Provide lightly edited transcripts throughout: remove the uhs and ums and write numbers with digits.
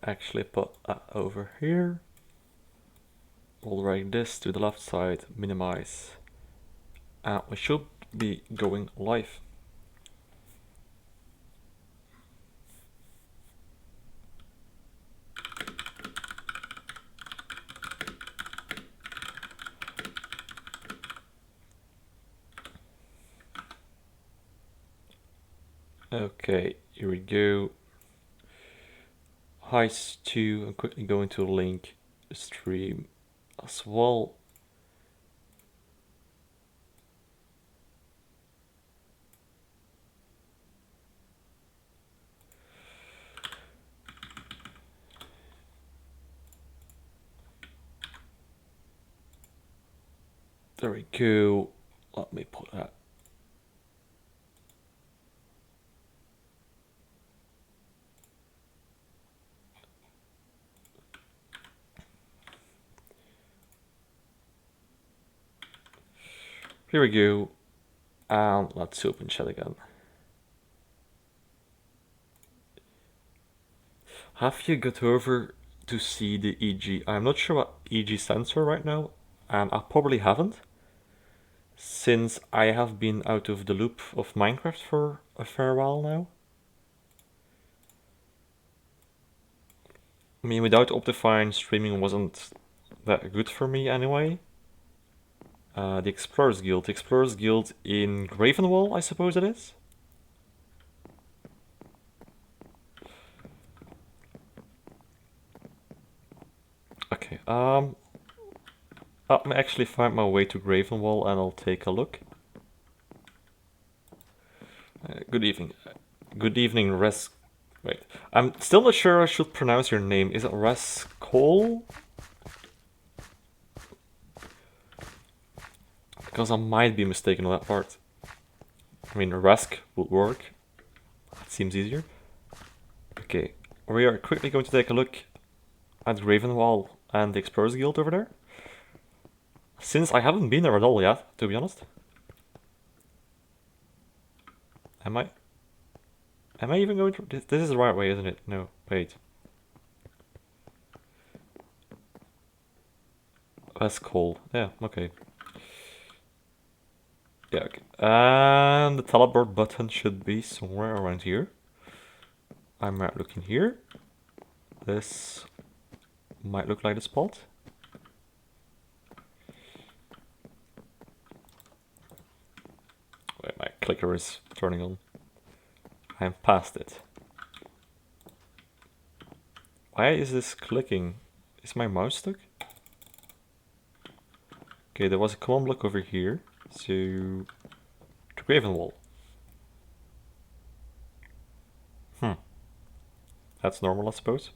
actually put that over here. We'll drag this to the left side, minimize, and we should be going live. Okay, here we go. Hi Stu, I'm quickly going to link the stream as well. There we go. Let me put that. Here we go. And let's open chat again. Have you got over to see the EG? I'm not sure what EG stands for right now, and I probably haven't, since I have been out of the loop of Minecraft for a fair while now. I mean, without Optifine, streaming wasn't that good for me anyway. The Explorers Guild. The Explorers Guild in Gravenwall, I suppose it is? Okay, let me actually find my way to Gravenwall and I'll take a look. Good evening. Good evening, Res... Wait, I'm still not sure I should pronounce your name. Is it Rescol? Because I might be mistaken on that part. I mean, Rask would work. That seems easier. Okay, we are quickly going to take a look at Gravenwall and the Explorers Guild over there. Since I haven't been there at all yet, to be honest. Am I? Am I even going to... This is the right way, isn't it? No, wait. That's cool. Yeah, okay. Yeah, okay. And the teleport button should be somewhere around here. I might look in here. This might look like the spot. Wait, my clicker is turning on. I'm past it. Why is this clicking? Is my mouse stuck? Okay, there was a command block over here. So, to Gravenwall. That's normal, I suppose.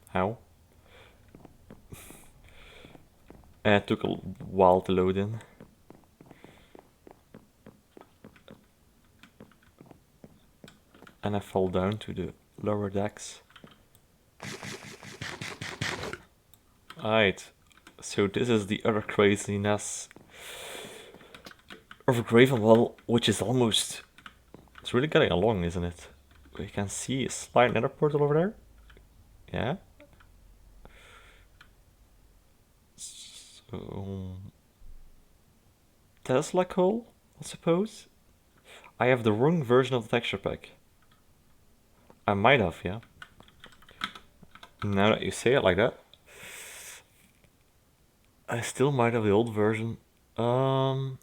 How? It took a while to load in. And I fall down to the lower decks. Alright, so this is the other craziness of Gravenwall, which is almost... It's really getting along, isn't it? We can see a slight nether portal over there. Yeah. So... Tesla coal, I suppose? I have the wrong version of the texture pack. I might have, yeah. Now that you say it like that. I still might have the old version. Let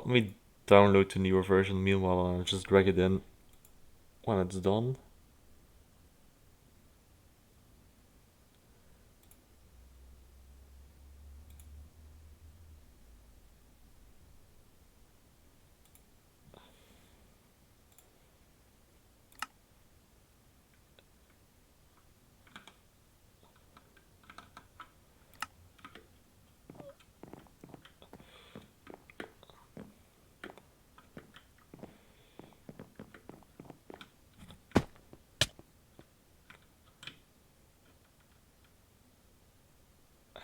me download the newer version meanwhile and I'll just drag it in when it's done.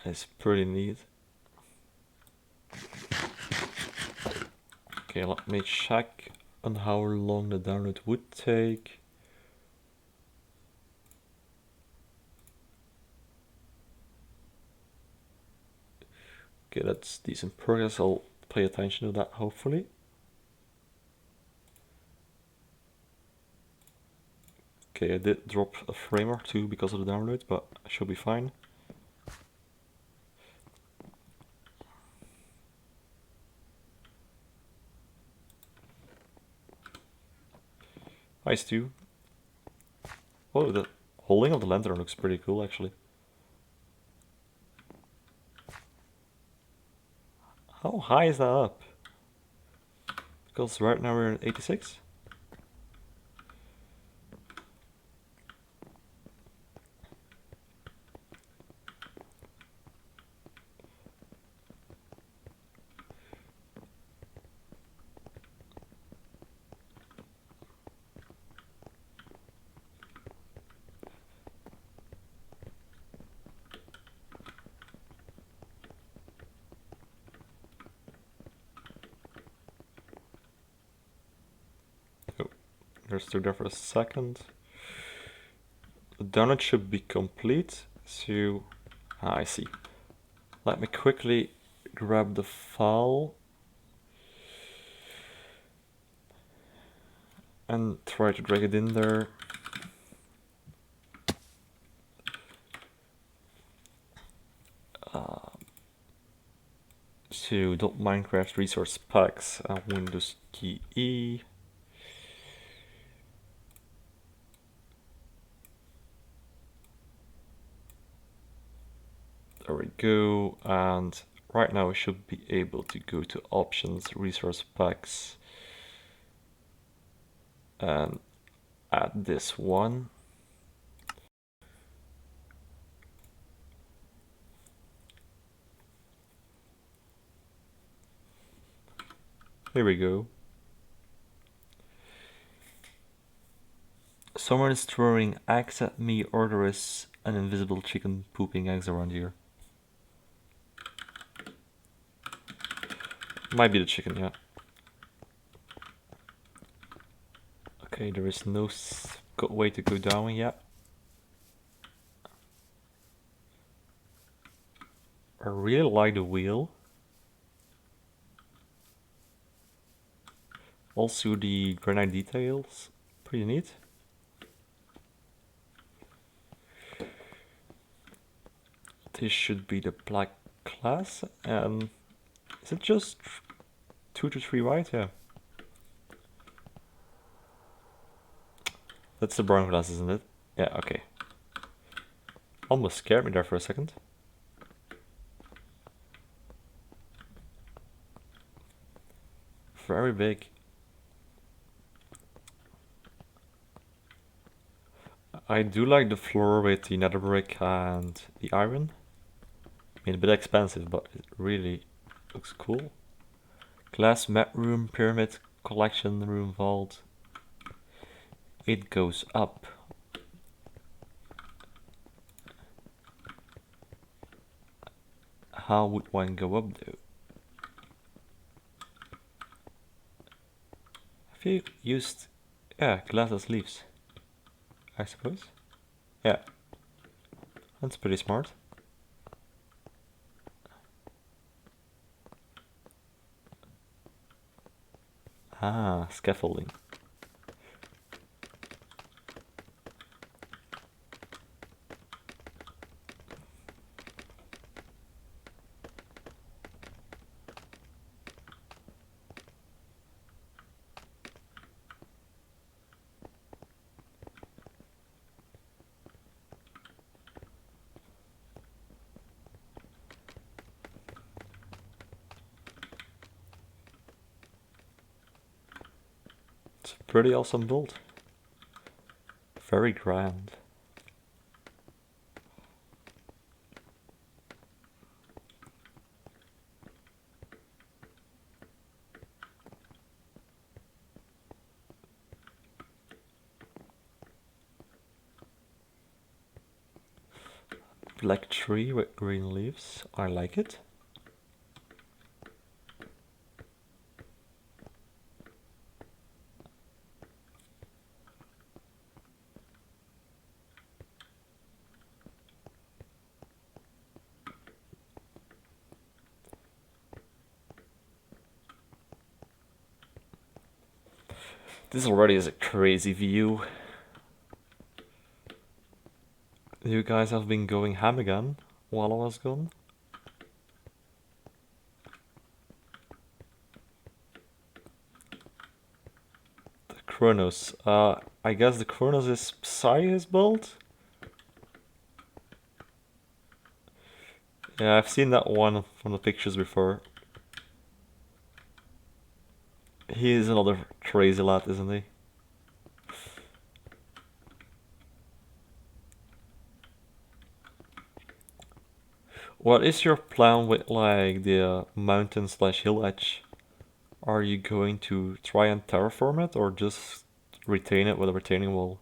is pretty neat. Okay, let me check on how long the download would take. Okay, that's decent progress. I'll pay attention to that, hopefully. Okay, I did drop a frame or two because of the download, but I should be fine. Hi, Stu. Oh, the holding of the lantern looks pretty cool, actually. How high is that up? Because right now we're at 86. Oh, there's still there for a second. The download should be complete, so I see. Let me quickly grab the file and try to drag it in there. So .minecraft resource packs and Windows key E. There we go, and right now I should be able to go to options, resource packs, and add this one. Here we go. Someone is throwing eggs at me, or there is an invisible chicken pooping eggs around here. Might be the chicken, yeah. Okay, there is no way to go down yet. I really like the wheel. Also the granite details, pretty neat. This should be the black class, and is it just 2 to 3 white? Yeah. That's the brown class, isn't it? Yeah, okay. Almost scared me there for a second. Very big. I do like the floor with the nether brick and the iron. I mean, a bit expensive, but it really looks cool. Glass mat room, pyramid, collection room, vault. It goes up. How would one go up though? Have you used, yeah, glass as leaves, I suppose? Yeah. That's pretty smart. Ah, scaffolding. It's a pretty awesome build. Very grand. black tree with green leaves. I like it. This already is a crazy view. You guys have been going ham again while I was gone. The Chronos. I guess the Chronos is Psy's build? Yeah, I've seen that one from the pictures before. He is another crazy lad, isn't he? What is your plan with like the mountain slash hill edge? Are you going to try and terraform it or just retain it with a retaining wall?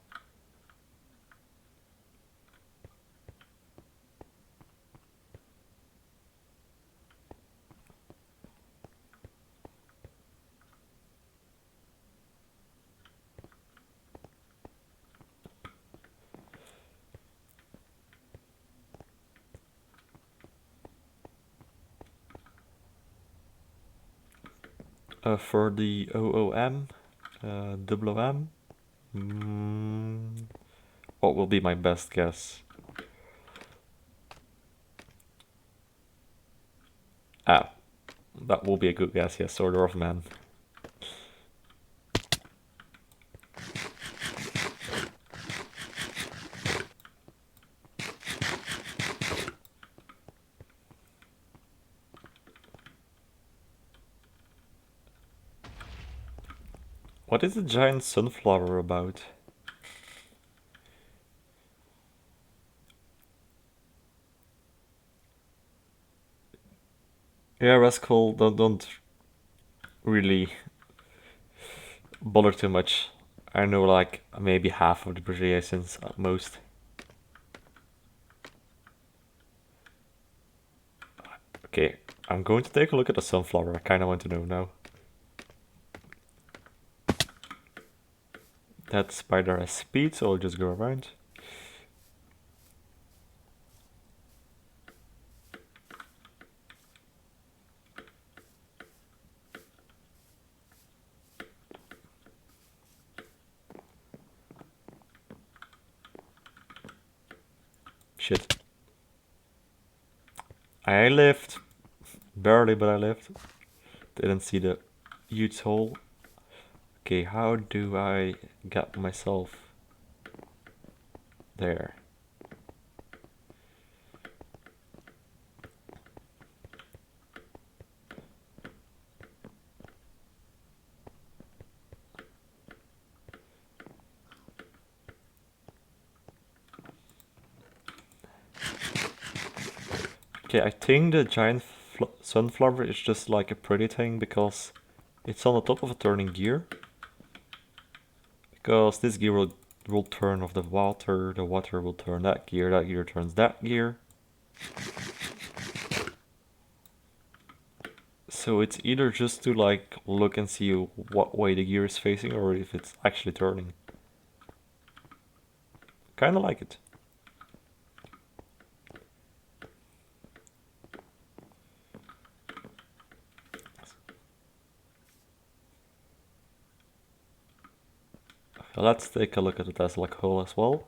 For the OOM, OOM, what will be my best guess? Ah, that will be a good guess, yes, Order of Man. What is the giant sunflower about? Yeah, Rascal, don't really bother too much. I know like maybe half of the abbreviations at most. Okay, I'm going to take a look at the sunflower. I kind of want to know now. That spider has speed, so I'll just go around. Shit. I lived. Barely, but I lived. Didn't see the huge hole. Okay, how do I get myself there? Okay, I think the giant sunflower is just like a pretty thing because it's on the top of a turning gear. Because this gear will turn off the water will turn that gear turns that gear. So it's either just to like look and see what way the gear is facing or if it's actually turning. Kinda like it. Let's take a look at the Tesla hole as well.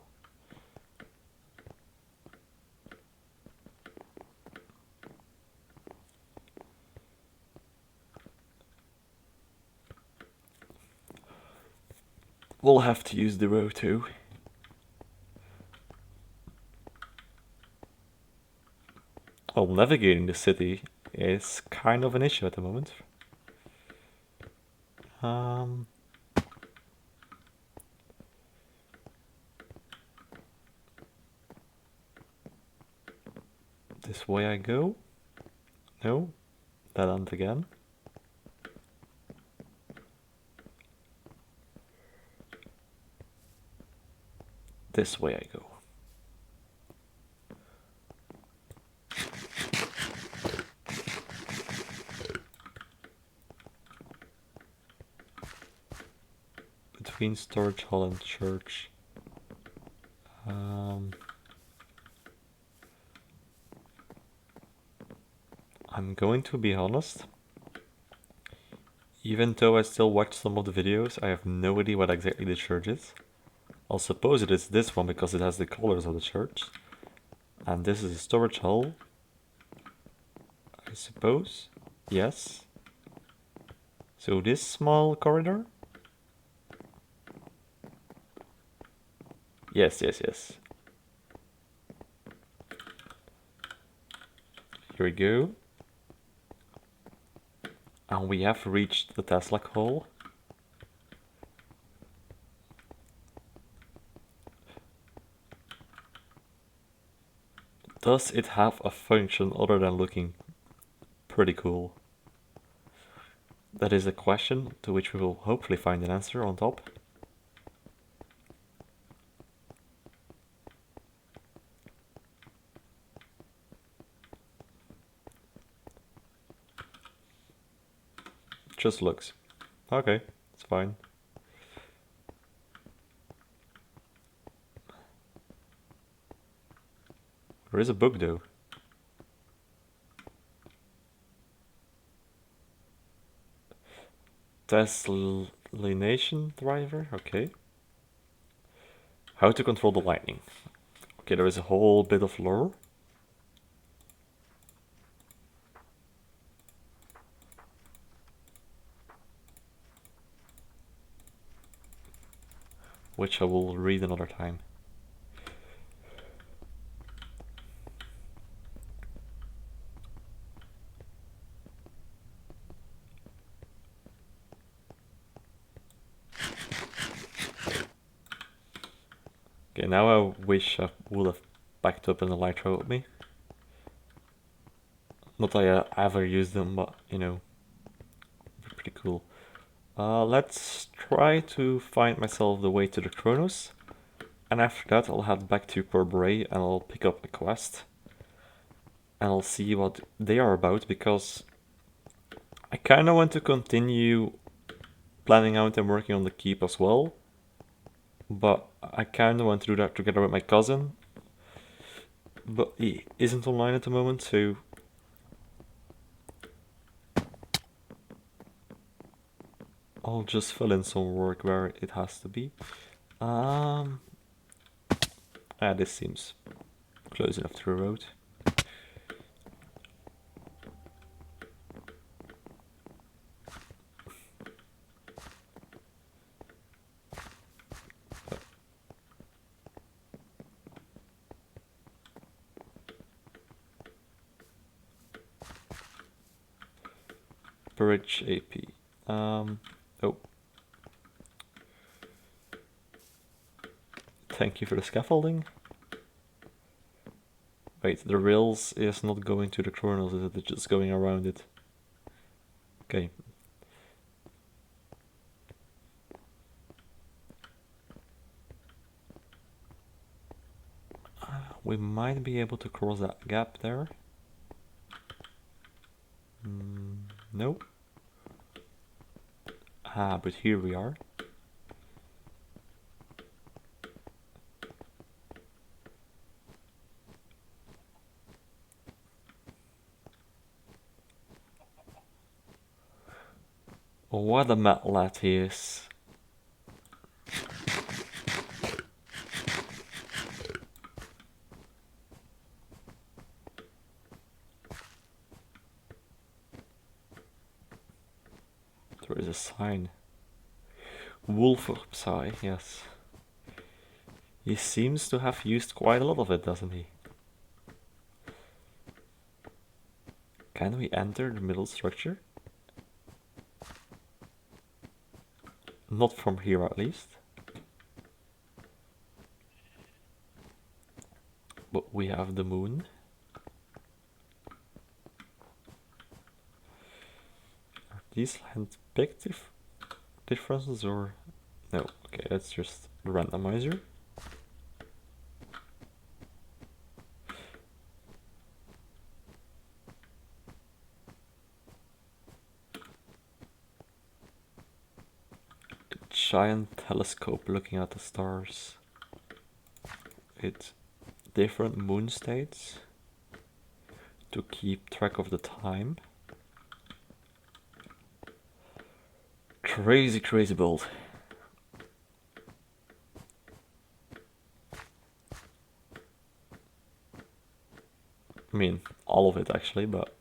We'll have to use the RoV too. Well, navigating the city is kind of an issue at the moment. This way I go. No, that end again. This way I go. between storage hall and church. I'm going to be honest. Even though I still watch some of the videos, I have no idea what exactly the church is. I'll suppose it is this one because it has the colors of the church. And this is a storage hall. I suppose. Yes. So this small corridor? Yes, yes, yes. Here we go. And we have reached the Tesla hall. Does it have a function other than looking pretty cool? That is a question to which we will hopefully find an answer on top. Just looks. Okay, it's fine. There is a book though. Teslination driver, okay. How to control the lightning. Okay, there is a whole bit of lore. Which I will read another time. Okay, now I wish I would have backed up an elytra with me. Not that I ever used them, but you know, pretty cool. Let's try to find myself the way to the Chronos. And after that I'll head back to Corbray and I'll pick up a quest. And I'll see what they are about, because I kinda want to continue planning out and working on the keep as well. But I kinda want to do that together with my cousin. But he isn't online at the moment, so I'll just fill in some work where it has to be. This seems close enough to the road. Bridge AP. Oh. Thank you for the scaffolding. Wait, the rails is not going to the kernels, is it? It's just going around it. Okay. We might be able to cross that gap there. Nope. But here we are. What a matlat he is. There is a sign. Wolfopsai, yes. He seems to have used quite a lot of it, doesn't he? Can we enter the middle structure? Not from here, at least. But we have the moon. Are these hand-picked differences or... No, okay, that's just the randomizer. giant telescope looking at the stars. It's different moon states to keep track of the time. Crazy, crazy build. I mean, all of it actually, but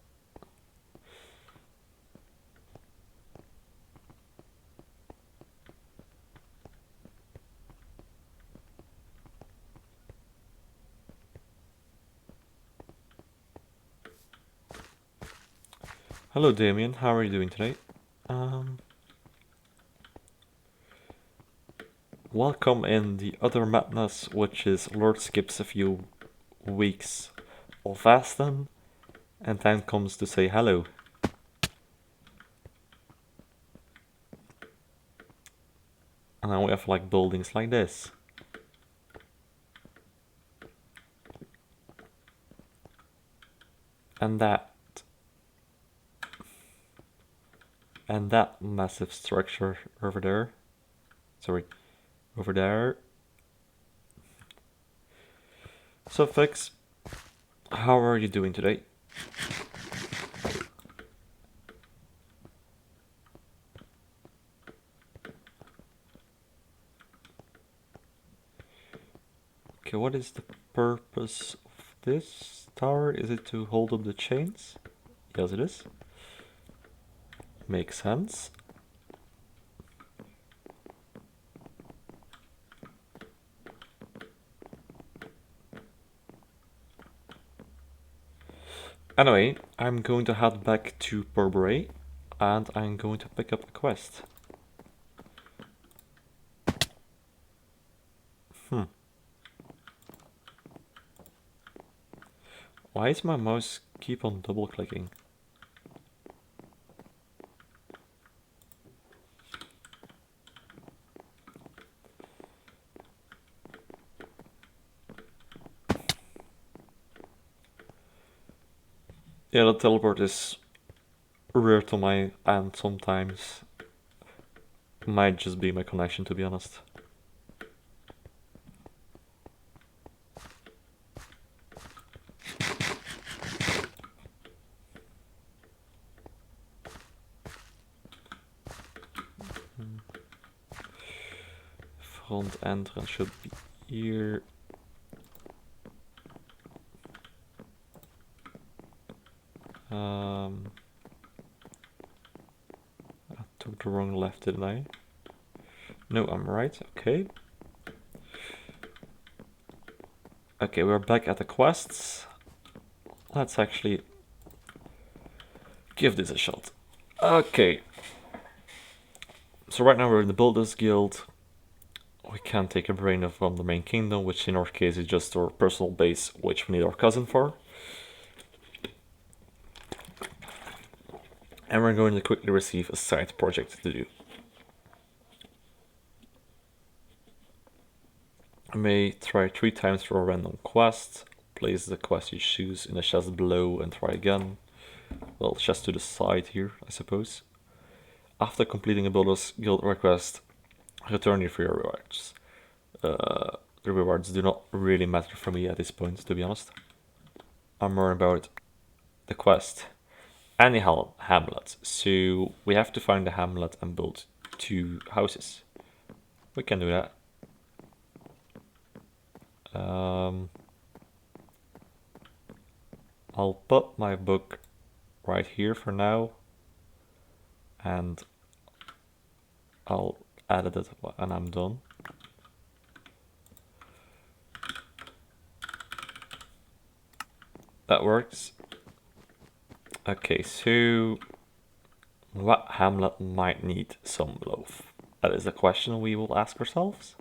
hello Damien, how are you doing today? Welcome in the other madness, which is Lord skips a few weeks of Vasten and then comes to say hello. And now we have like buildings like this. And that. And that massive structure over there. Sorry, over there. So Fix, how are you doing today? Okay, what is the purpose of this tower? Is it to hold up the chains? Yes, it is. Makes sense. Anyway, I'm going to head back to Burberry and I'm going to pick up a quest. Why is my mouse keep on double clicking? Yeah, the teleport is weird on my end sometimes. Might just be my connection, to be honest. Front entrance should be here. I took the wrong left, didn't I? No, I'm right. Okay. Okay, we're back at the quests. Let's actually give this a shot. Okay. So right now we're in the Builders Guild. We can take a brain from the main kingdom, which in our case is just our personal base, which we need our cousin for. And we're going to quickly receive a side project to do. I may try 3 times for a random quest. Place the quest you choose in the chest below and try again. Well, chest to the side here, I suppose. After completing a Builders Guild request, return your free rewards. The rewards do not really matter for me at this point, to be honest. I'm more about the quest. Any hamlet. So we have to find the hamlet and build 2 houses. We can do that. I'll put my book right here for now, and I'll edit it when I'm done. That works. Okay, so what hamlet might need some loaf? That is the question we will ask ourselves.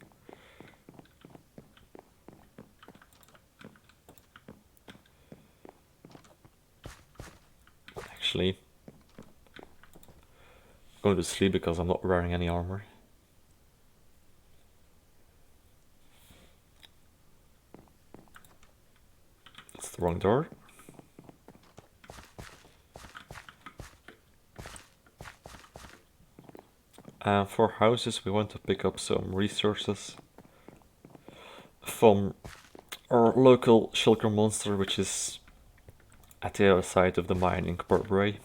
Actually, I'm going to sleep because I'm not wearing any armor. That's the wrong door. And for houses, we want to pick up some resources from our local shulker monster, which is at the other side of the mine in Port Bray.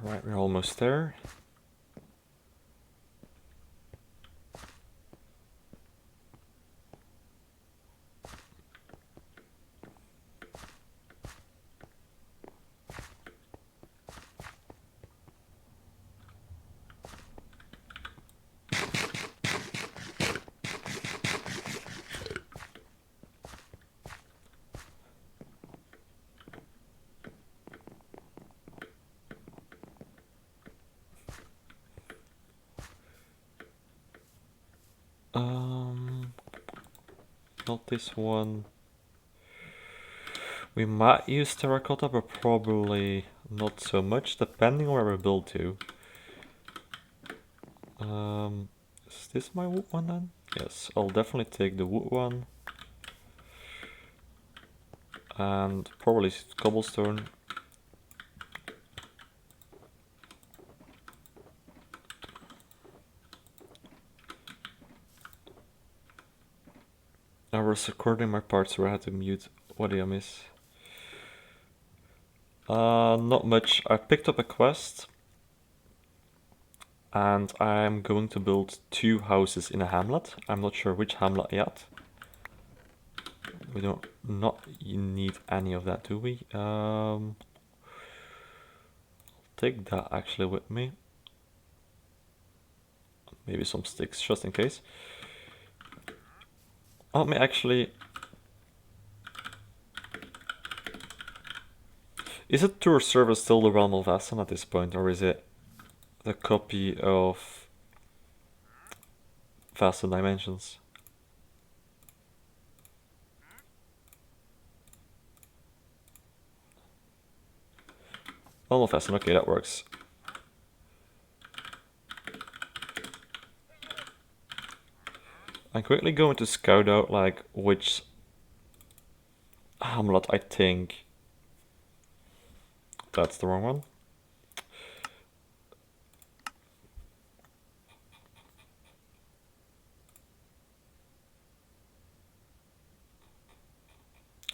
Alright, we're almost there. Not this one. We might use terracotta, but probably not so much, depending on where we build to. Is this my wood one then? Yes, I'll definitely take the wood one. And probably cobblestone. I was recording my parts where I had to mute. What did I miss? Not much. I picked up a quest. And I'm going to build 2 houses in a hamlet. I'm not sure which hamlet yet. We don't not need any of that, do we? Take that actually with me. Maybe some sticks just in case. Let me actually... Is it tour service still the Realm of Vasten at this point, or is it the copy of Vasten Dimensions? Realm of Vasten, okay, that works. I'm quickly going to scout out like which hamlet I think. That's the wrong one.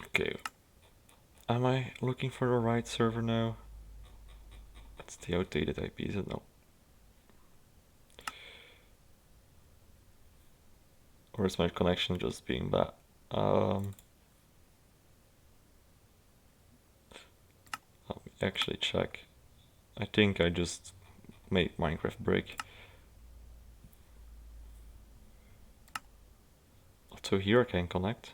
Okay. Am I looking for the right server now? That's the outdated IP, is it? No. Or is my connection just being bad? Let me actually check. I think I just made Minecraft break. So here I can connect.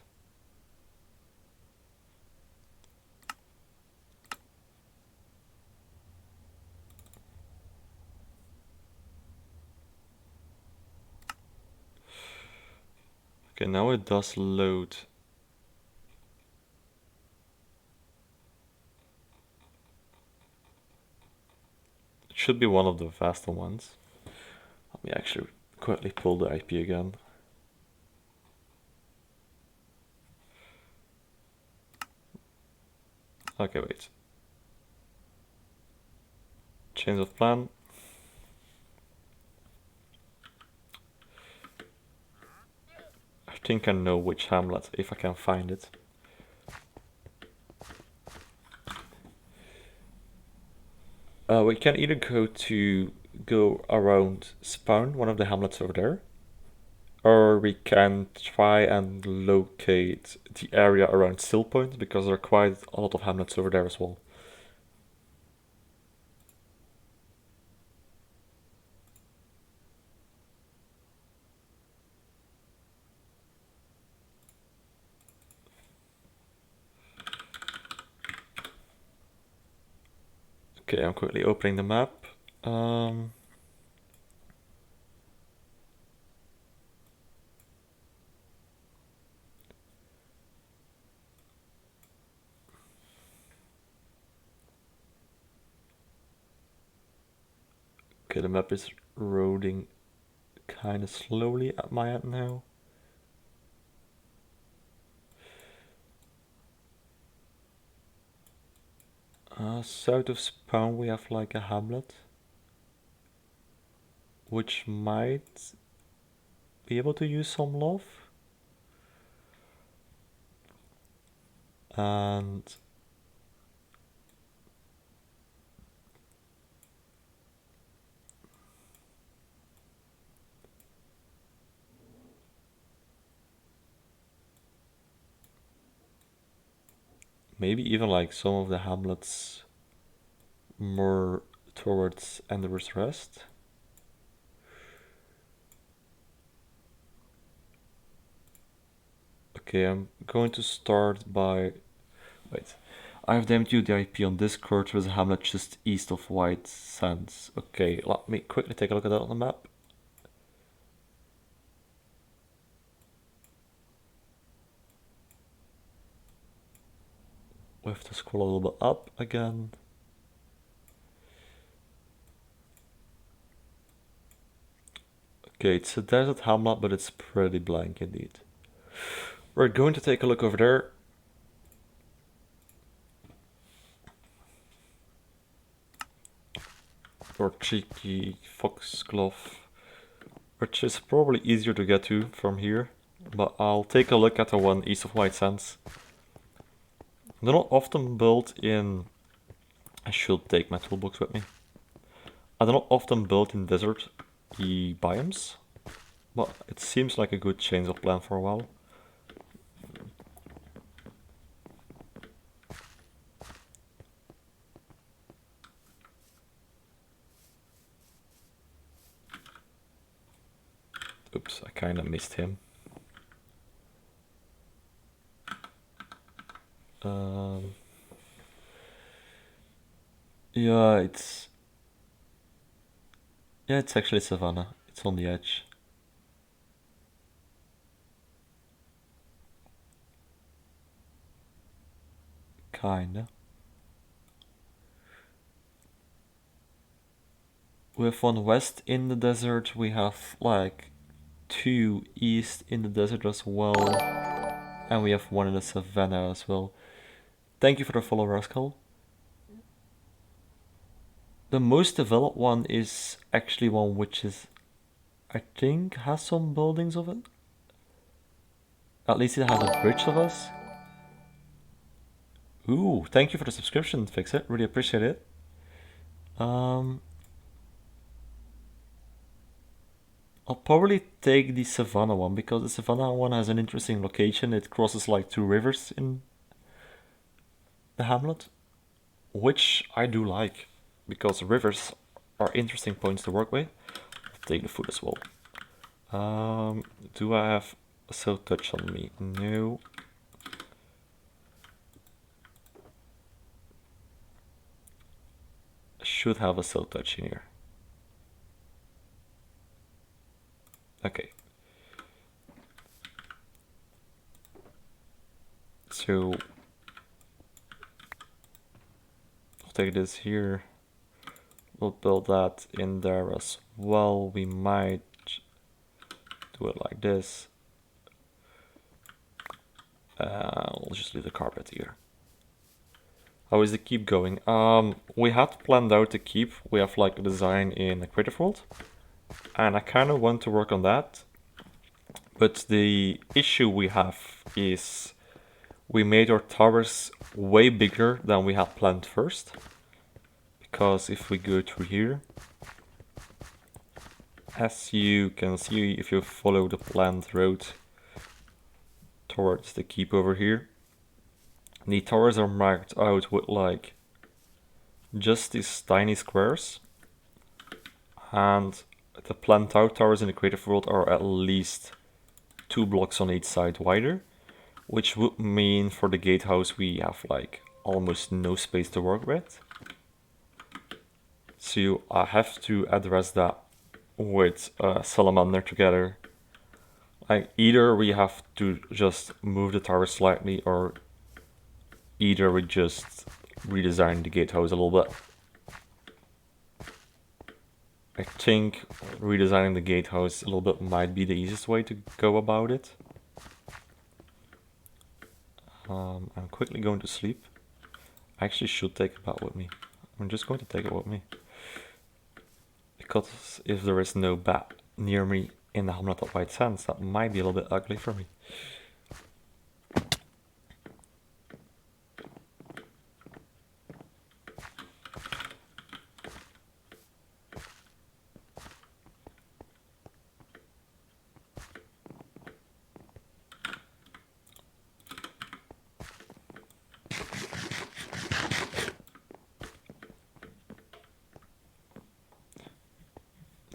Okay, now it does load. It should be one of the faster ones. Let me actually quickly pull the IP again. Okay, wait. Change of plan. I think I know which hamlet, if I can find it. We can either go around spawn, one of the hamlets over there, or we can try and locate the area around Still Point, because there are quite a lot of hamlets over there as well. Okay, I'm quickly opening the map. Okay, the map is loading kind of slowly at my end now. South of spawn we have like a hamlet, which might be able to use some love. And maybe even like some of the hamlets more towards Ender's Rest. Okay, I'm going to start by... Wait. I've DM'd you the IP on Discord. There's a hamlet just east of White Sands. Okay, let me quickly take a look at that on the map. We have to scroll a little bit up again. Okay, it's a desert hamlet, but it's pretty blank indeed. We're going to take a look over there. Or cheeky foxglove, which is probably easier to get to from here, but I'll take a look at the one east of White Sands. They're not often built in... I should take my toolbox with me. They're not often built in desert biomes, but it seems like a good change of plan for a while. Oops, I kinda missed him. Yeah, it's actually Savannah. It's on the edge. Kinda. We have one west in the desert. We have like 2 east in the desert as well. And we have one in the savannah as well. Thank you for the follow, Rascal. The most developed one is actually one which is, I think, has some buildings of it. At least it has a bridge of us. Ooh, thank you for the subscription, Fix It. Really appreciate it. I'll probably take the Savannah one because the Savannah one has an interesting location. It crosses like 2 rivers in the hamlet, which I do like because rivers are interesting points to work with. I'll take the food as well. Do I have a silk touch on me? No. Should have a silk touch in here. Okay. So I'll take this here. We'll build that in there as well. We might do it like this. We'll just leave the carpet here. How is the keep going? We had planned out the keep. We have like a design in a creative world, and I kind of want to work on that. But the issue we have is we made our towers way bigger than we had planned first. Because if we go through here, as you can see if you follow the planned road towards the keep over here, the towers are marked out with like just these tiny squares, and the planned out towers in the creative world are at least 2 blocks on each side wider, which would mean for the gatehouse we have like almost no space to work with. So I have to address that with Salamander together. Like either we have to just move the tower slightly, or either we just redesign the gatehouse a little bit. I think redesigning the gatehouse a little bit might be the easiest way to go about it. I'm quickly going to sleep. I actually should take a bat with me. I'm just going to take it with me. Because if there is no bat near me in the Hamlet of White Sands, that might be a little bit ugly for me.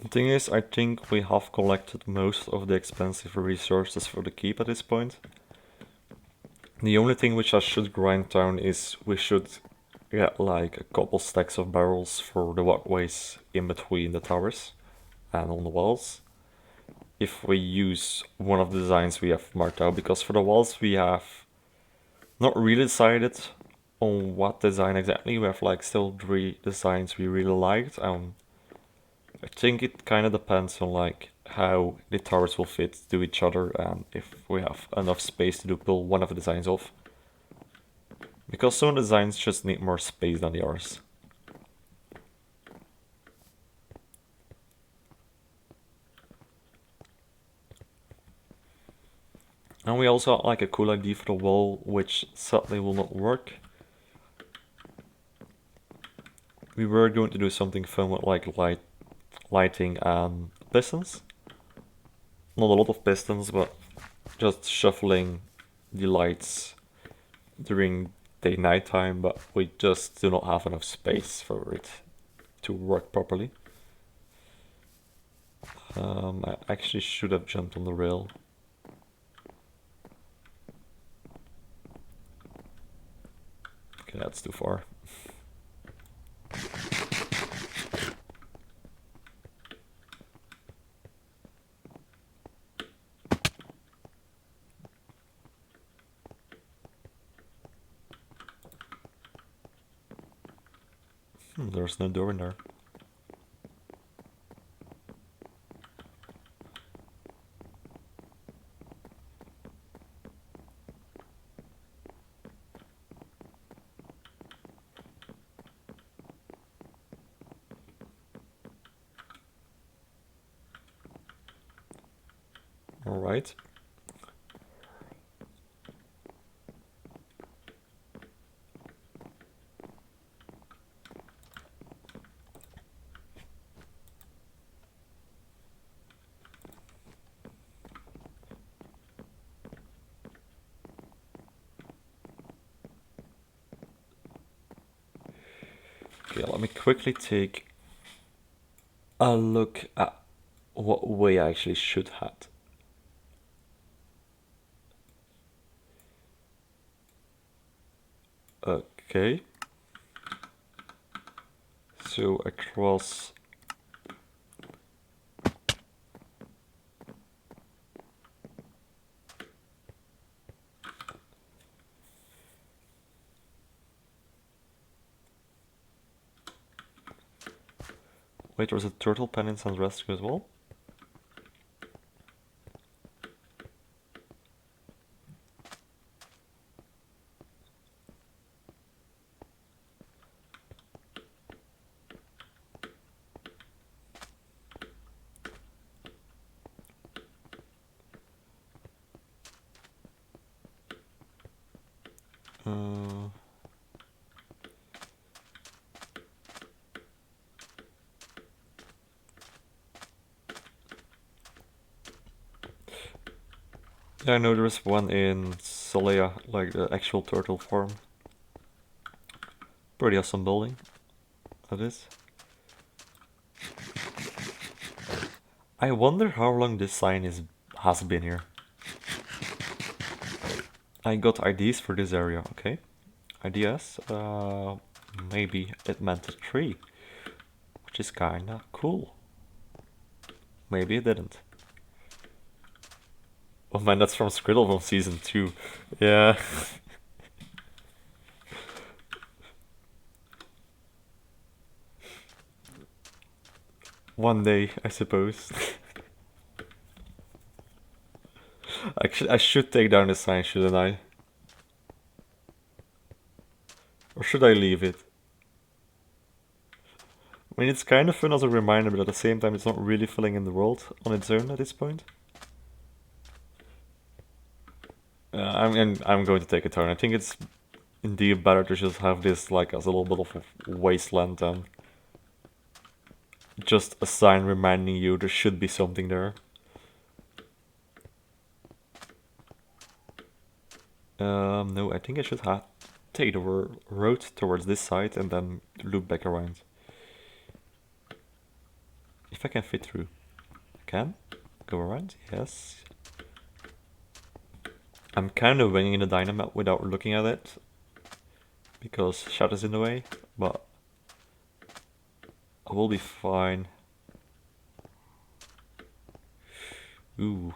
The thing is, I think we have collected most of the expensive resources for the keep at this point. The only thing which I should grind down is we should get like a couple stacks of barrels for the walkways in between the towers and on the walls. If we use one of the designs we have marked out, because for the walls we have not really decided on what design exactly. We have like still 3 designs we really liked. I think it kind of depends on like how the towers will fit to each other and if we have enough space to pull one of the designs off. Because some designs just need more space than the others. And we also had like a cool idea for the wall, which sadly will not work. We were going to do something fun with like lighting and pistons. Not a lot of pistons, but just shuffling the lights during day-night time, but we just do not have enough space for it to work properly. I actually should have jumped on the rail. Okay, that's too far. There's no door in there. Alright. Okay, let me quickly take a look at what way I actually should head. Okay. So across wait, there's a turtle penance and rescue as well. Yeah, I know there's one in Solea, like the actual turtle farm. Pretty awesome building, that is. I wonder how long this sign has been here. I got IDs for this area, okay. IDs, maybe it meant a tree. which is kinda cool. Maybe it didn't. Oh man, that's from Skriddle from season 2. Yeah. One day, I suppose. Actually, I should take down the sign, shouldn't I? Or should I leave it? I mean, it's kind of fun as a reminder, but at the same time, it's not really filling in the world on its own at this point. I'm going to take a turn. I think it's indeed better to just have this like as a little bit of a wasteland than just a sign reminding you there should be something there. No, I think I should take the road towards this side and then loop back around. If I can fit through. I can? Go around? Yes. I'm kind of winging the dynamite without looking at it, because Shadow's in the way, but I will be fine. Ooh,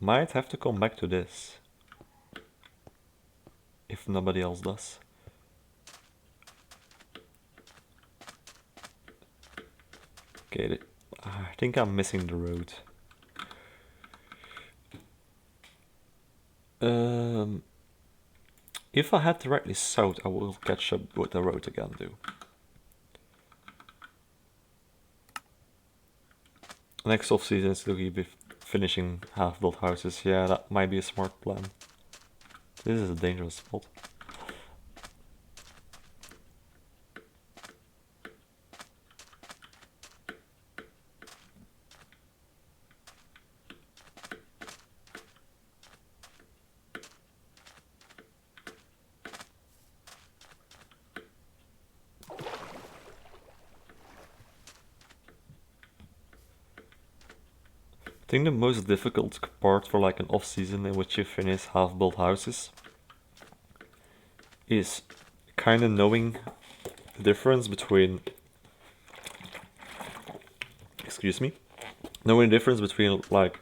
might have to come back to this, if nobody else does. Okay, I think I'm missing the road. If I head directly south, I will catch up with the road again, though. Next off-season is to be finishing half-built houses. Yeah, that might be a smart plan. This is a dangerous spot. I think the most difficult part for like an off-season in which you finish half-built houses is kind of knowing the difference between, excuse me, knowing the difference between like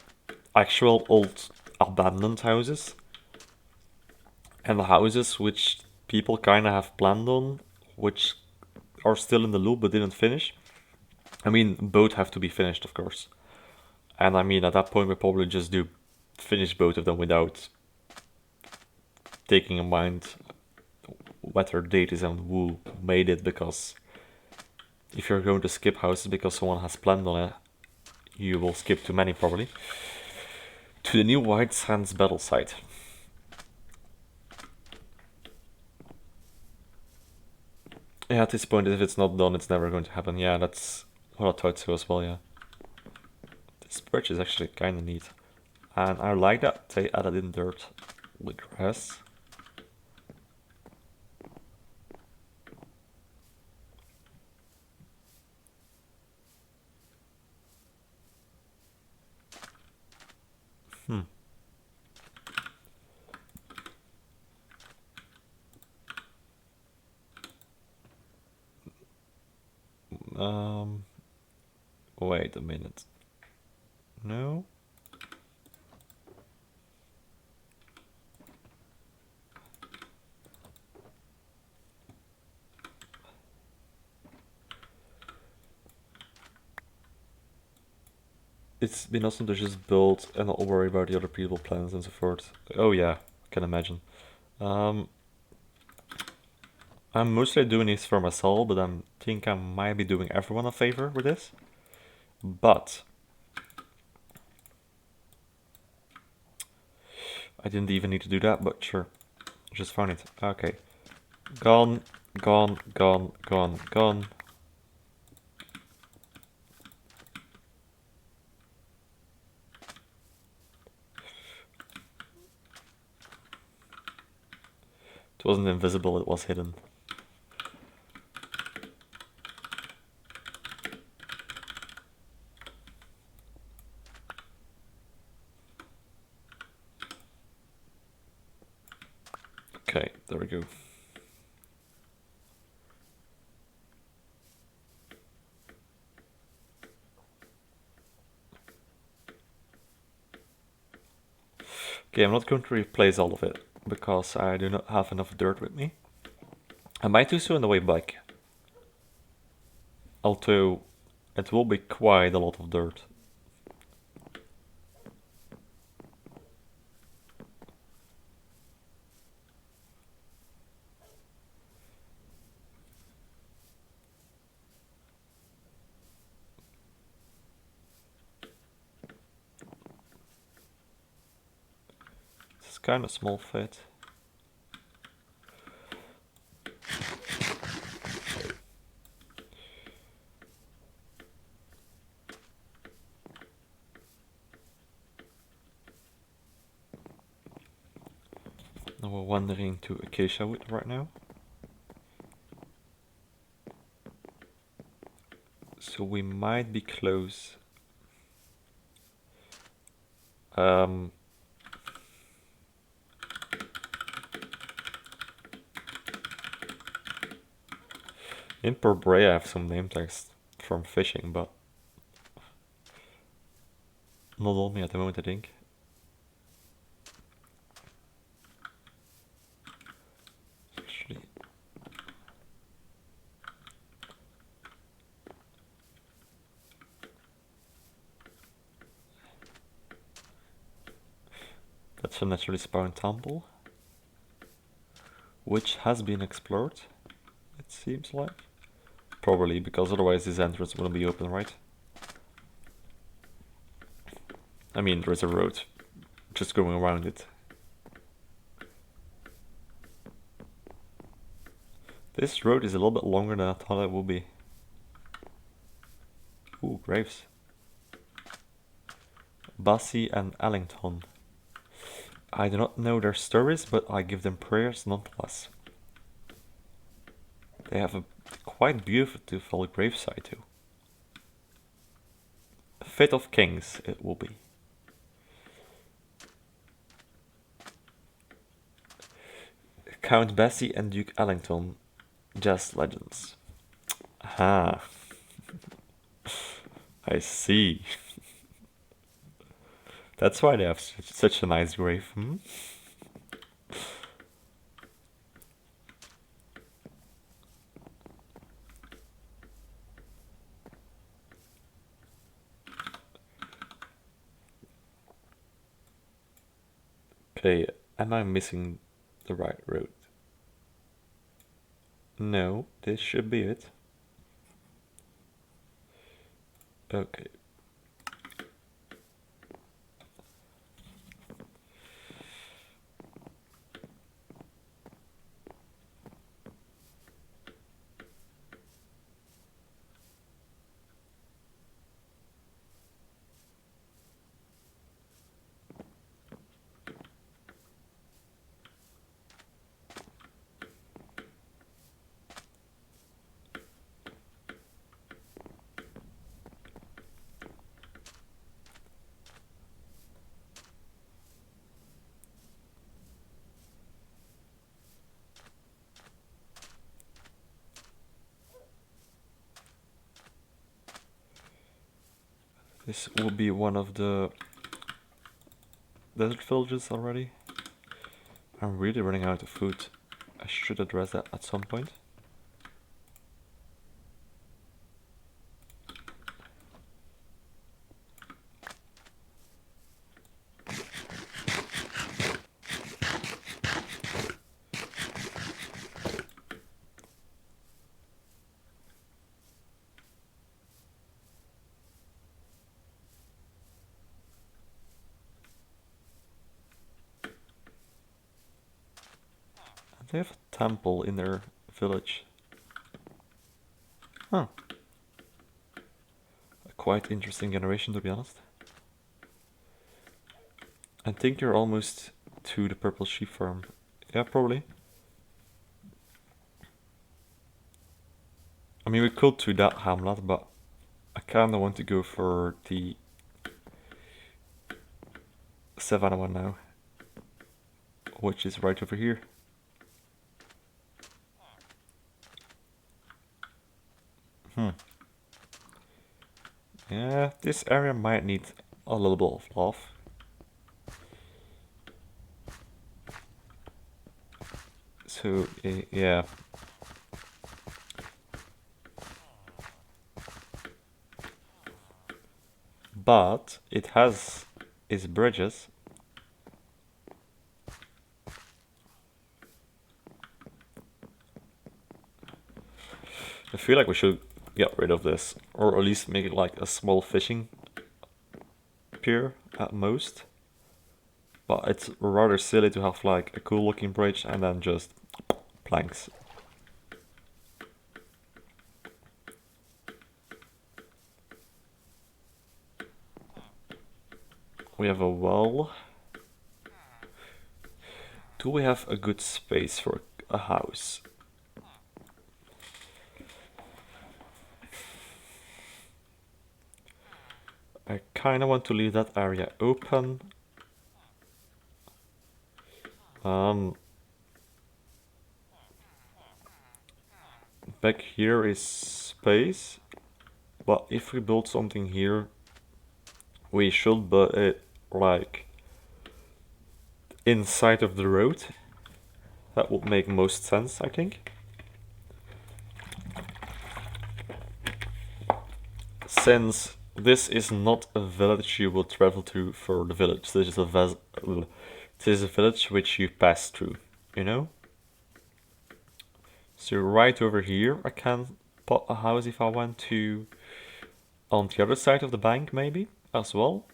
actual old abandoned houses and the houses which people kind of have planned on, which are still in the loop but didn't finish. I mean, both have to be finished, of course. And I mean, at that point, we probably just do finish both of them without taking in mind whether date is and who made it, because if you're going to skip houses because someone has planned on it, you will skip too many probably. To the new White Sands battle site. Yeah, at this point, if it's not done, it's never going to happen. Yeah, that's what I thought so as well, yeah. This bridge is actually kind of neat. And I like that they added in dirt with grass. Wait a minute. No? It's been awesome to just build and not worry about the other people's plans and so forth. Oh yeah, can imagine. I'm mostly doing this for myself, but I think I might be doing everyone a favor with this. But I didn't even need to do that, but sure. Just found it. Okay. Gone, gone, gone, gone, gone. It wasn't invisible, it was hidden. Okay, there we go. Okay, I'm not going to replace all of it, because I do not have enough dirt with me. I might do so on the way back. Although, it will be quite a lot of dirt. It's kind of small fit. Now we're wandering to acacia wood right now. So we might be close. In Port Bray I have some name tags from fishing, but not on me at the moment, I think. Actually, that's a naturally spawned temple, which has been explored, it seems like. Probably, because otherwise this entrance wouldn't be open, right? I mean, there's a road just going around it. This road is a little bit longer than I thought it would be. Ooh, graves. Bassi and Ellington. I do not know their stories, but I give them prayers nonetheless. They have a quite beautiful gravesite too. Fit of Kings it will be. Count Basie and Duke Ellington, just legends. Aha. I see. That's why they have such a nice grave, hmm? Okay, am I missing the right road? No, this should be it. Okay. This will be one of the desert villages already. I'm really running out of food. I should address that at some point. They have a temple in their village. Huh. A quite interesting generation, to be honest. I think you're almost to the purple sheep farm. Yeah, probably. I mean, we could do that hamlet, but I kinda want to go for the Savannah one now, which is right over here. Yeah, this area might need a little bit of love. So, yeah. But it has its bridges. I feel like we should get rid of this, or at least make it like a small fishing pier at most. But it's rather silly to have like a cool looking bridge and then just planks. We have a well. Do we have a good space for a house? I kind of want to leave that area open. Back here is space, but if we build something here, we should build it like inside of the road. That would make most sense, I think. Since this is not a village you will travel to for the village, this is a village which you pass through, you know? So right over here I can put a house if I want to on the other side of the bank maybe as well.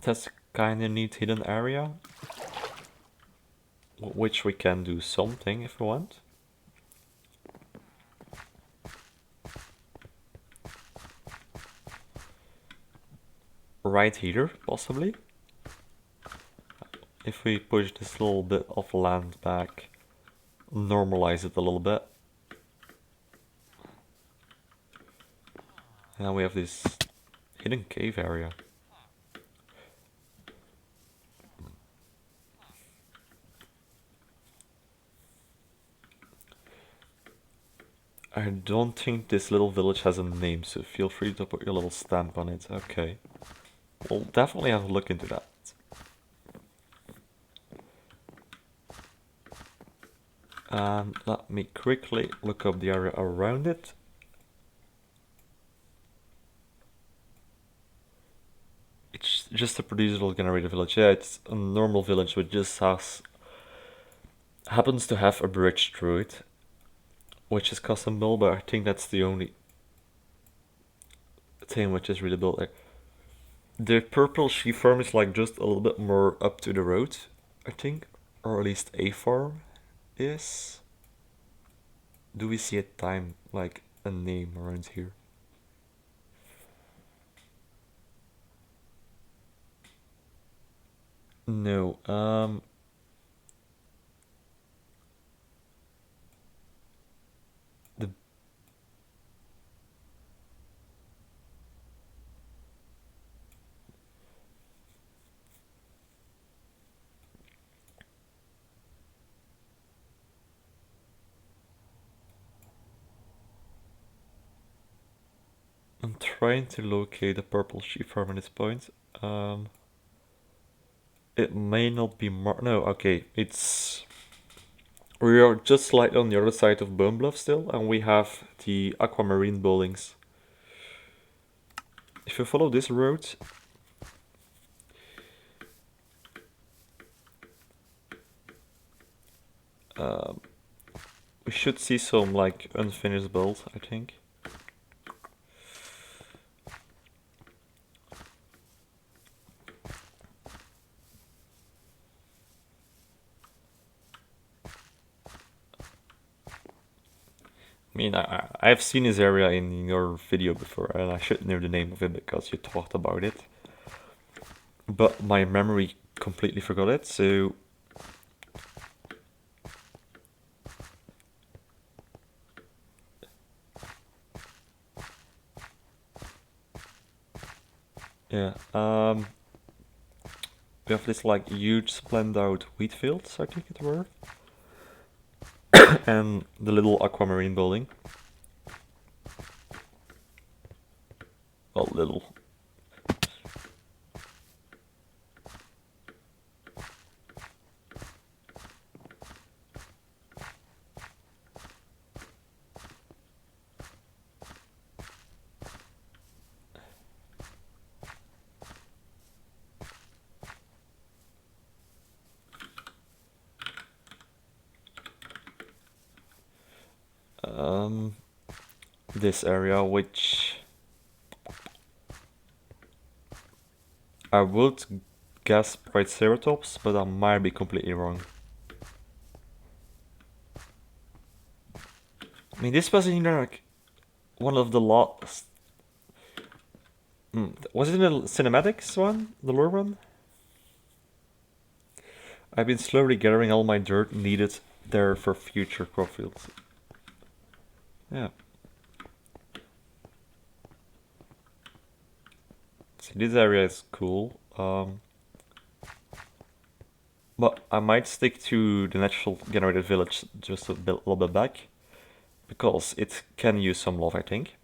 That's kinda neat hidden area, which we can do something if we want. Right here, possibly. If we push this little bit of land back, normalize it a little bit. And now we have this hidden cave area. I don't think this little village has a name, so feel free to put your little stamp on it. Okay. We'll definitely have a look into that. Let me quickly look up the area around it. It's just a procedural generated village. Yeah, it's a normal village which just happens to have a bridge through it, which is custom built, but I think that's the only thing which is really built there. The purple sheep farm is like just a little bit more up to the road, I think, or at least a farm is. Do we see a time, like a name around here? No, the I'm trying to locate the purple sheep farm at this point. It may not be no, okay, it's we are just slightly on the other side of Bone Bluff still, and we have the aquamarine buildings. If you follow this road, we should see some like unfinished build, I think. I mean, I've seen this area in your video before, and I should know the name of it because you talked about it. But my memory completely forgot it, so yeah. We have this like huge splendid out wheat fields, I think it were, and the little aquamarine building. Well, little. this area, which I would guess Triceratops, but I might be completely wrong. I mean, this was in like one of the last. Was it in the cinematics one? The lore one? I've been slowly gathering all my dirt needed there for future crop fields. Yeah. See, this area is cool. But I might stick to the natural generated village just a little bit back, because it can use some love, I think.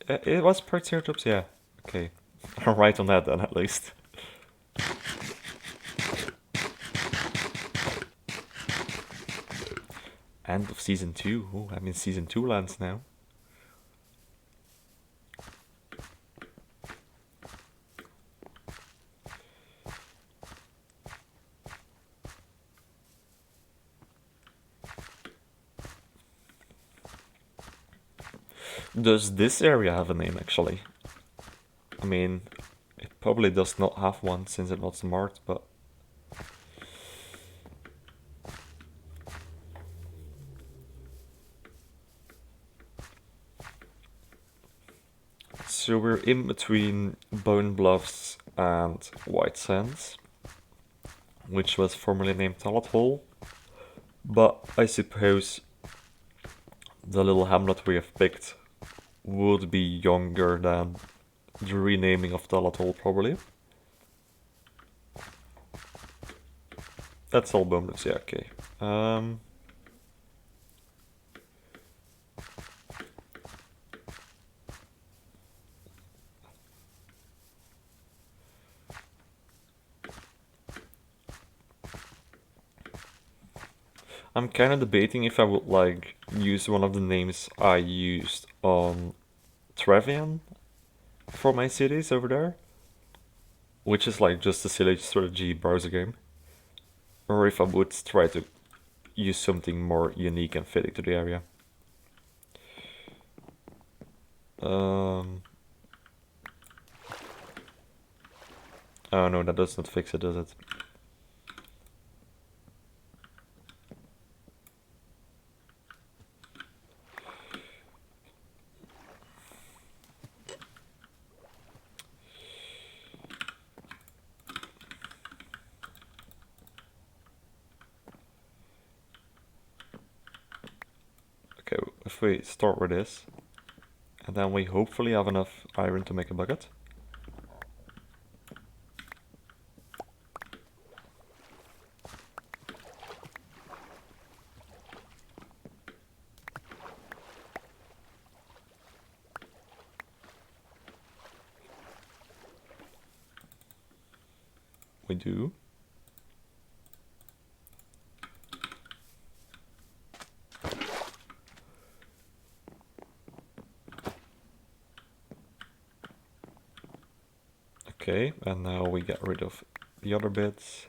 It was Triceratops, yeah. Okay. I'm right on that then, at least. End of season 2. Oh, I'm in season 2 lands now. Does this area have a name, actually? I mean, it probably does not have one since it's not marked, but... So we're in between Bone Bluffs and White Sands, which was formerly named Tallet Hall. But I suppose the little hamlet we have picked would be younger than the renaming of Tallet Hall, probably. That's all Bone Bluffs, yeah, okay. I'm kind of debating if I would like use one of the names I used on Trevian for my cities over there, which is like just a silly strategy browser game, or if I would try to use something more unique and fitting to the area. Oh no, that does not fix it, does it? Okay, if we start with this, and then we hopefully have enough iron to make a bucket. We do. Okay, and now we get rid of the other bits.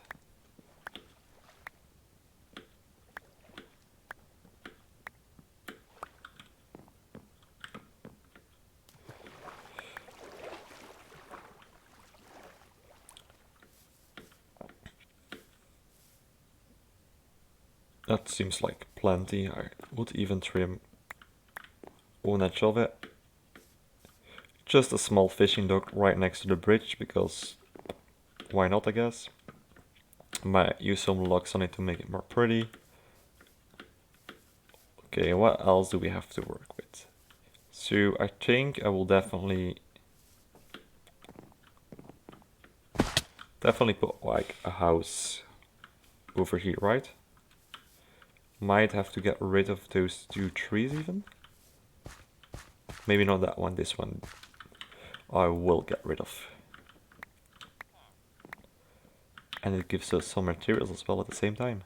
That seems like plenty. I would even trim one edge of it. Just a small fishing dock right next to the bridge, because why not, I guess. Might use some locks on it to make it more pretty. Okay, what else do we have to work with? So I think I will definitely put like a house over here, right? Might have to get rid of those 2 trees even. Maybe not that one, this one I will get rid of. And it gives us some materials as well at the same time.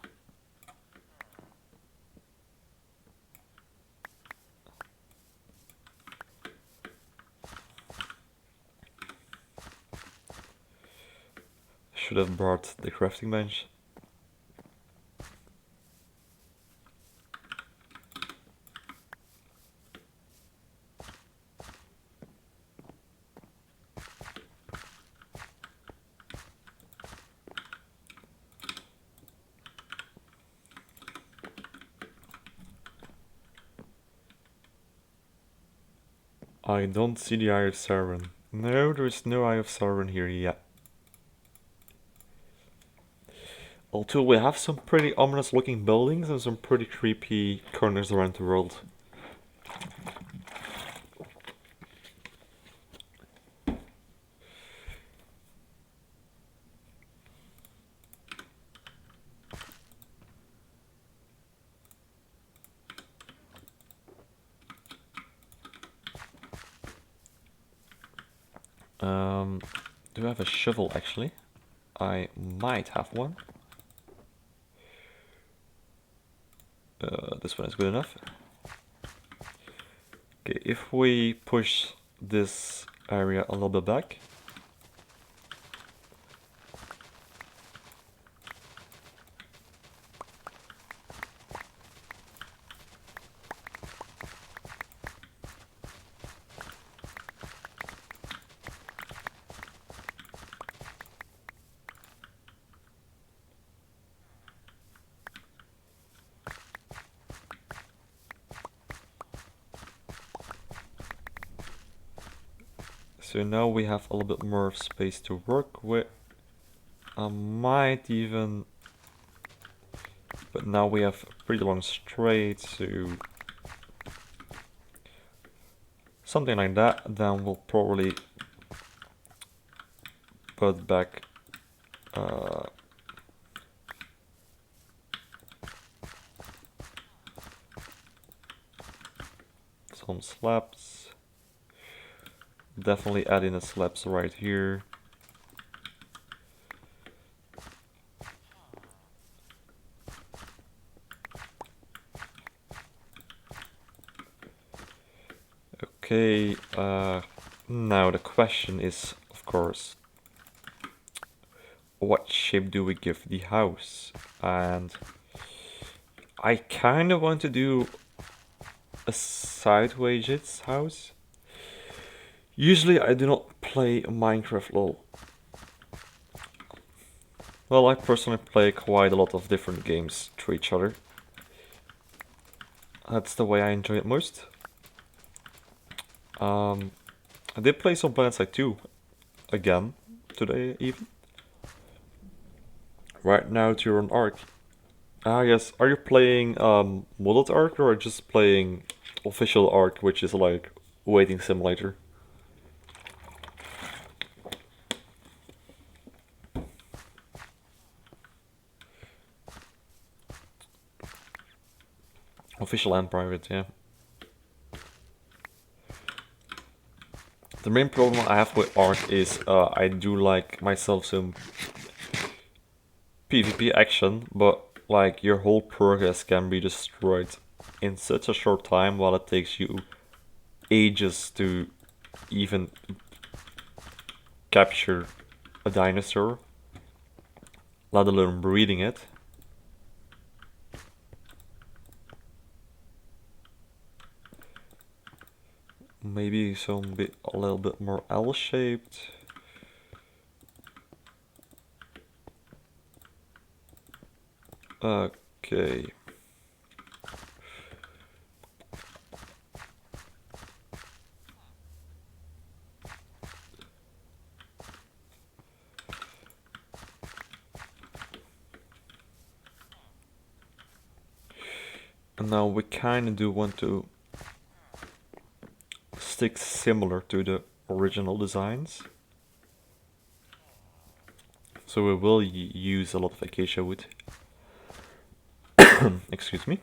Should have brought the crafting bench. I don't see the Eye of Sauron. No, there is no Eye of Sauron here yet. Although we have some pretty ominous looking buildings and some pretty creepy corners around the world. Do I have a shovel actually? I might have one. This one is good enough. Okay, if we push this area a little bit back. So now we have a little bit more space to work with. I might even... But now we have a pretty long straight, so... Something like that, then we'll probably put back some slabs. Definitely add in the slabs right here. Okay, now the question is, of course, what shape do we give the house? And I kind of want to do a sideways house. Usually I do not play Minecraft LOL. Well, I personally play quite a lot of different games to each other. That's the way I enjoy it most. I did play some PlanetSide 2 again today even. Right now you're on Ark. Ah yes, are you playing modded Ark or just playing official Ark, which is like waiting simulator? Official and private, yeah. The main problem I have with Ark is I do like myself some PvP action, but like your whole progress can be destroyed in such a short time, while it takes you ages to even capture a dinosaur, let alone breeding it. Maybe a little bit more L-shaped. Okay. And now we kind of do want to stick similar to the original designs. So we will use a lot of acacia wood. Excuse me.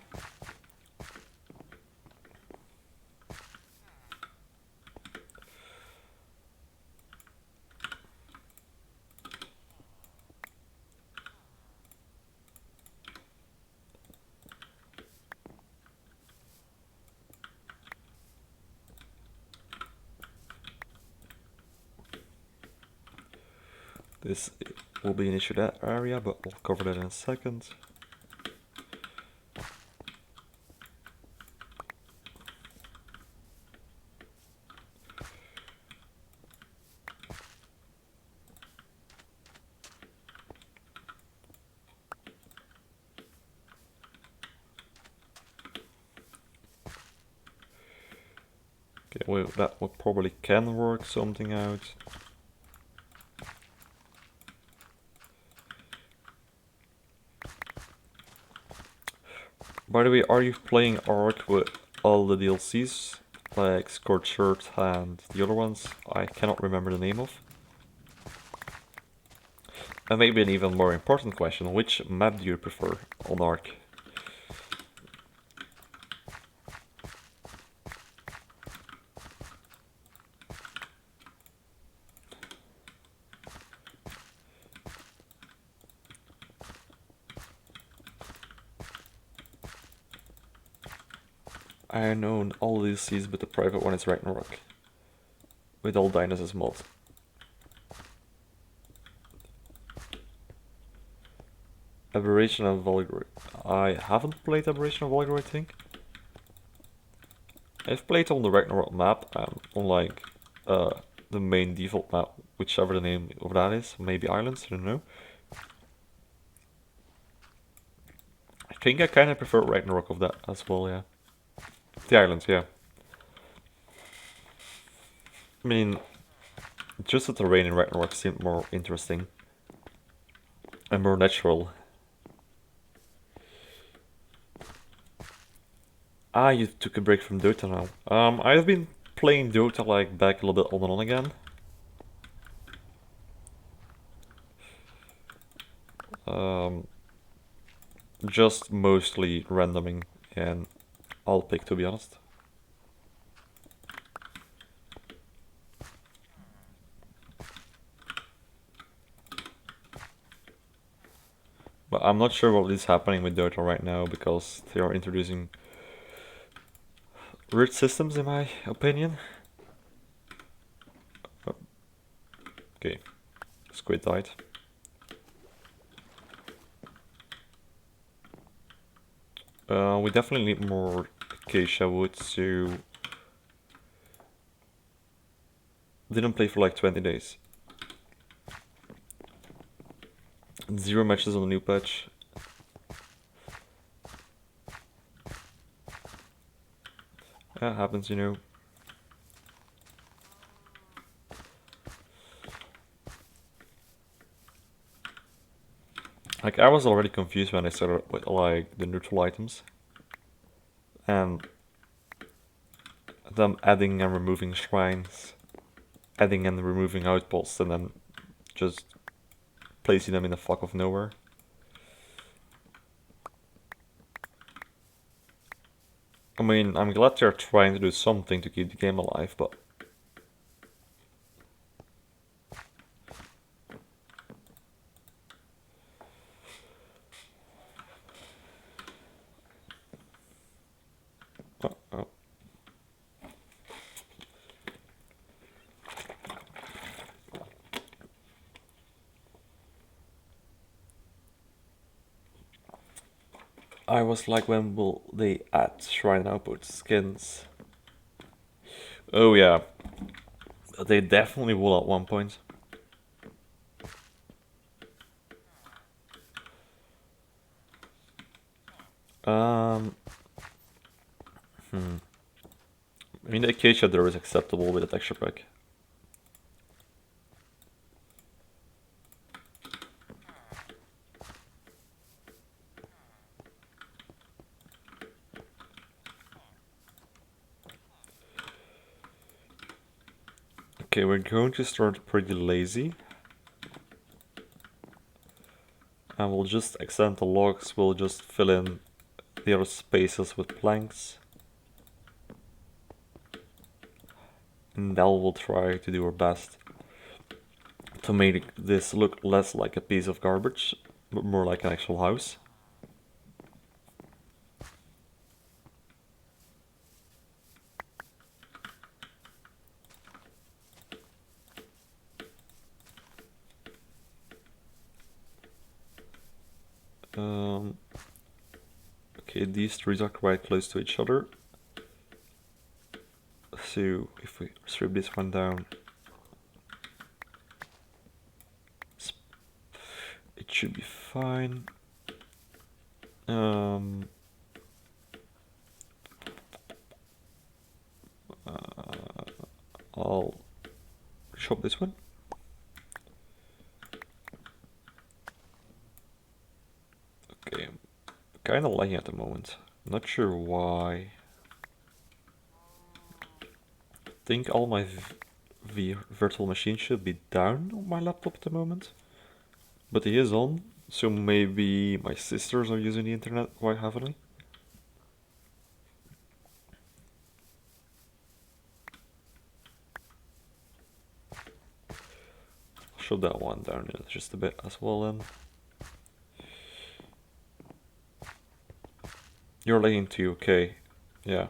This will be an issue that area, but we'll cover that in a second. Okay, well, that would probably can work something out. By the way, are you playing Ark with all the DLCs? Like Scorched Earth and the other ones I cannot remember the name of? And maybe an even more important question, which map do you prefer on Ark? I own all DLCs, but the private one is Ragnarok. With all dinosaurs mod. Aberration of Volgor. I haven't played Aberration of Volgor, I think. I've played on the Ragnarok map and on like the main default map, whichever the name of that is. Maybe Islands, I don't know. I think I kinda prefer Ragnarok of that as well, yeah. The Islands, yeah. I mean, just the terrain in Ragnarok seemed more interesting. And more natural. Ah, you took a break from Dota now. I've been playing Dota like back a little bit on and on again. Just mostly randoming and I'll pick, to be honest. But I'm not sure what is happening with Dota right now because they are introducing weird systems in my opinion. Oh. Okay, Squid died. We definitely need more acacia wood, so didn't play for like 20 days. 0 matches on the new patch. That happens, you know. Like, I was already confused when I started with like the neutral items. And them adding and removing shrines, adding and removing outposts, and then just placing them in the fuck of nowhere. I mean, I'm glad they're trying to do something to keep the game alive, but oh. I was like, when will they add shrine output skins? Oh yeah, they definitely will at one point. Um, I mean, the acacia there is acceptable with a texture pack. Okay, we're going to start pretty lazy. And we'll just extend the logs, we'll just fill in the other spaces with planks. And now we'll try to do our best to make this look less like a piece of garbage, but more like an actual house. Okay, these trees are quite close to each other. So if we strip this one down, it should be fine. I'll chop this one. Okay, I'm kinda lagging at the moment. Not sure why. I think all my virtual machines should be down on my laptop at the moment. But he is on, so maybe my sisters are using the internet quite heavily. I'll shut that one down just a bit as well then. You're lagging too, okay. Yeah.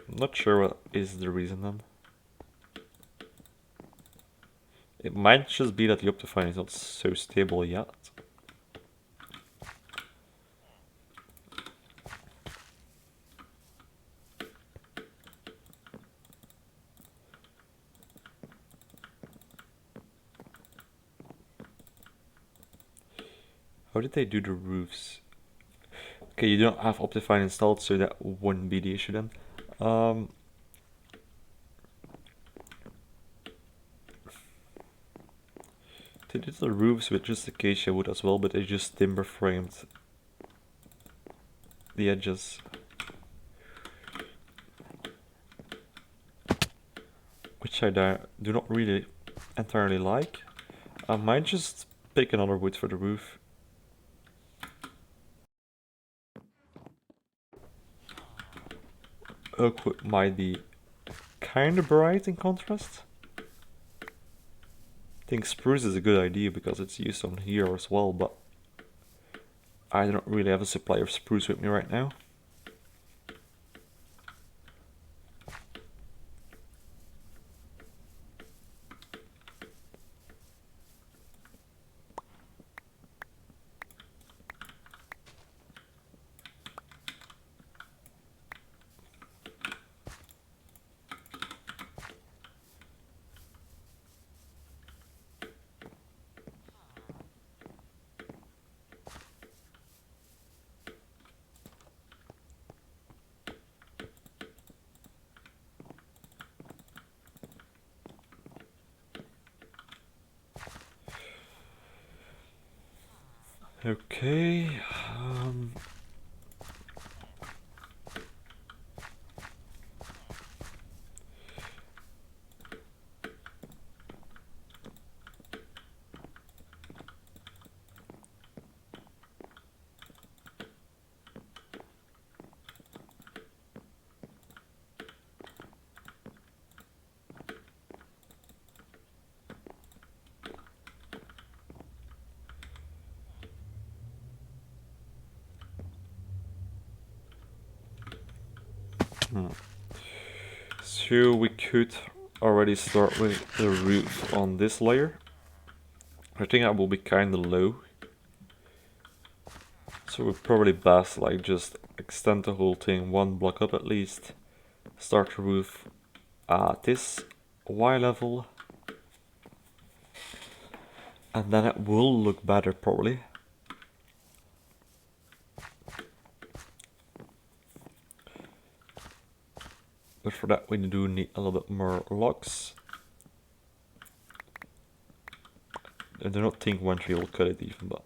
I'm not sure what is the reason then. It might just be that the Optifine is not so stable yet. How did they do the roofs? Okay, you don't have Optifine installed, so that wouldn't be the issue then. They did the roofs with just acacia wood as well, but they just timber framed the edges. Which I do not really entirely like. I might just pick another wood for the roof. Oak wood might be kind of bright in contrast. I think spruce is a good idea because it's used on here as well, but I don't really have a supply of spruce with me right now. Okay, so we could already start with the roof on this layer. I think that will be kind of low. So we'll probably best like just extend the whole thing one block up at least. Start the roof at this Y level. And then it will look better probably. But for that we do need a little bit more logs. I do not think one tree will cut it even, but...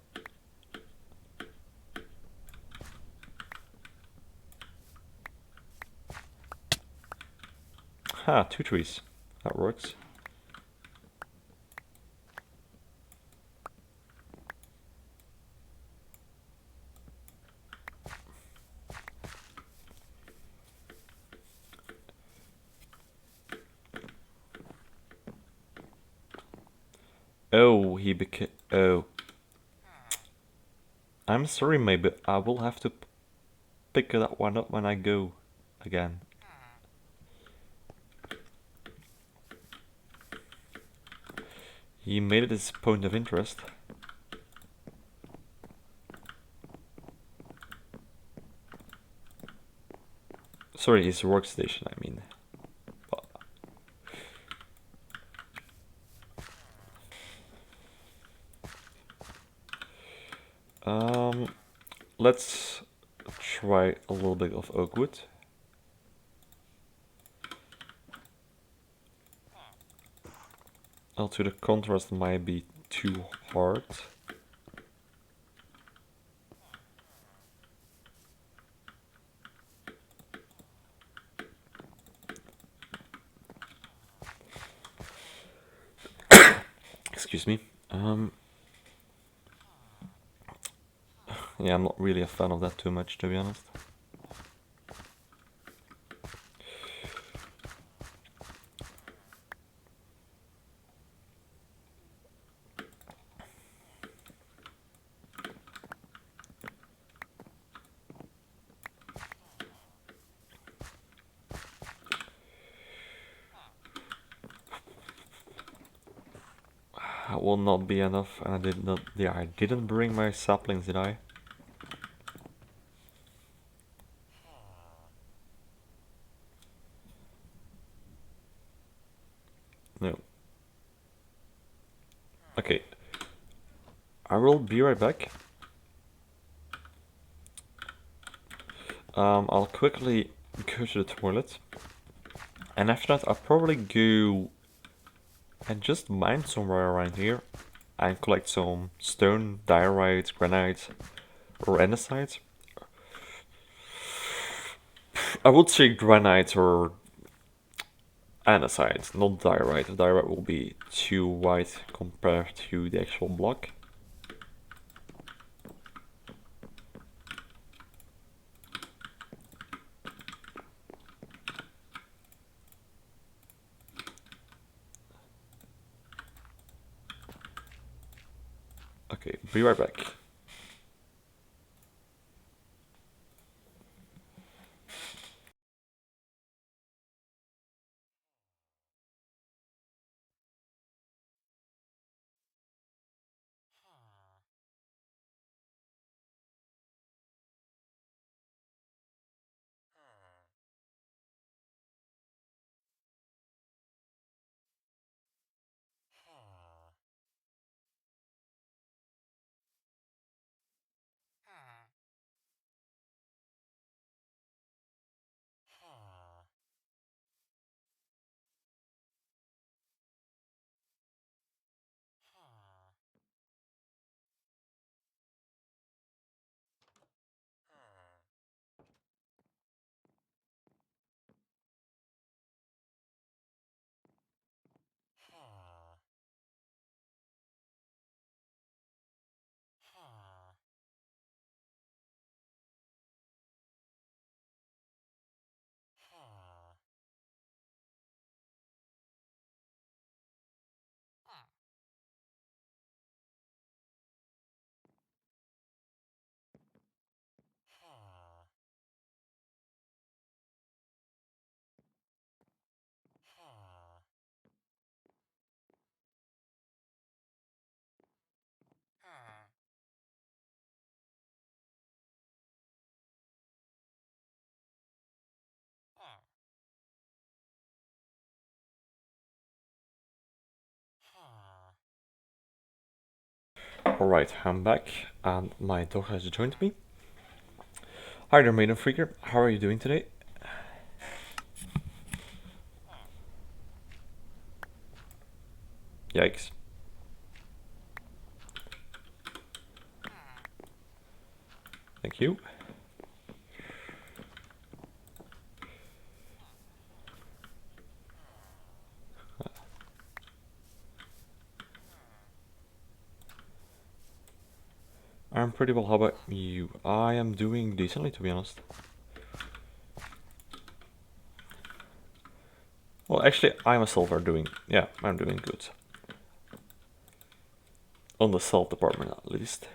Ha, 2 trees. That works. Oh, he became... Oh. I'm sorry, mate, but I will have to pick that one up when I go again. He made it his point of interest. Sorry, his workstation, I mean. Let's try a little bit of oak wood. Also, the contrast might be too hard. Excuse me. Yeah, I'm not really a fan of that too much, to be honest. That will not be enough, and I didn't bring my saplings, did I? No. Okay. I will be right back. I'll quickly go to the toilet. And after that, I'll probably go and just mine somewhere around here and collect some stone, diorite, granite, or andesite. I would say granite or andesite, not diorite. Diorite will be too white compared to the actual block. Okay, be right back. Alright, I'm back, and my dog has joined me. Hi there, Maiden Freaker. How are you doing today? Yikes. Thank you. I'm pretty well. How about you? I am doing decently, to be honest. Well, actually, I myself are doing... Yeah, I'm doing good. On the self department, at least.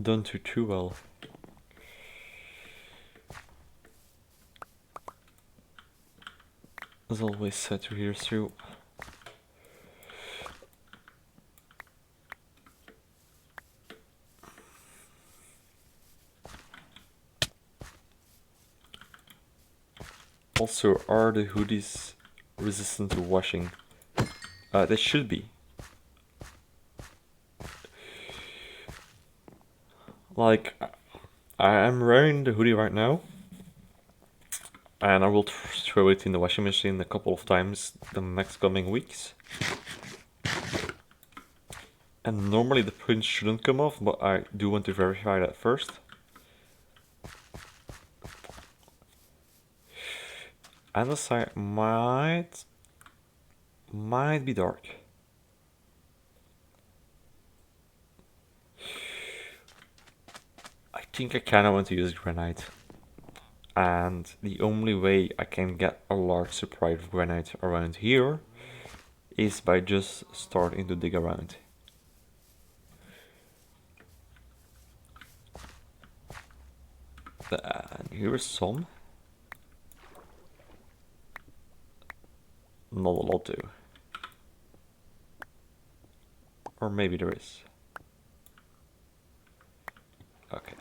Don't do too well. As always, sad to hear through. Also, are the hoodies resistant to washing? They should be. Like, I'm wearing the hoodie right now, and I will throw it in the washing machine a couple of times the next coming weeks. And normally the print shouldn't come off, but I do want to verify that first. And the side might be dark. I think I kinda want to use granite. And the only way I can get a large supply of granite around here is by just starting to dig around. And here's some. Not a lot though. Or maybe there is. Okay.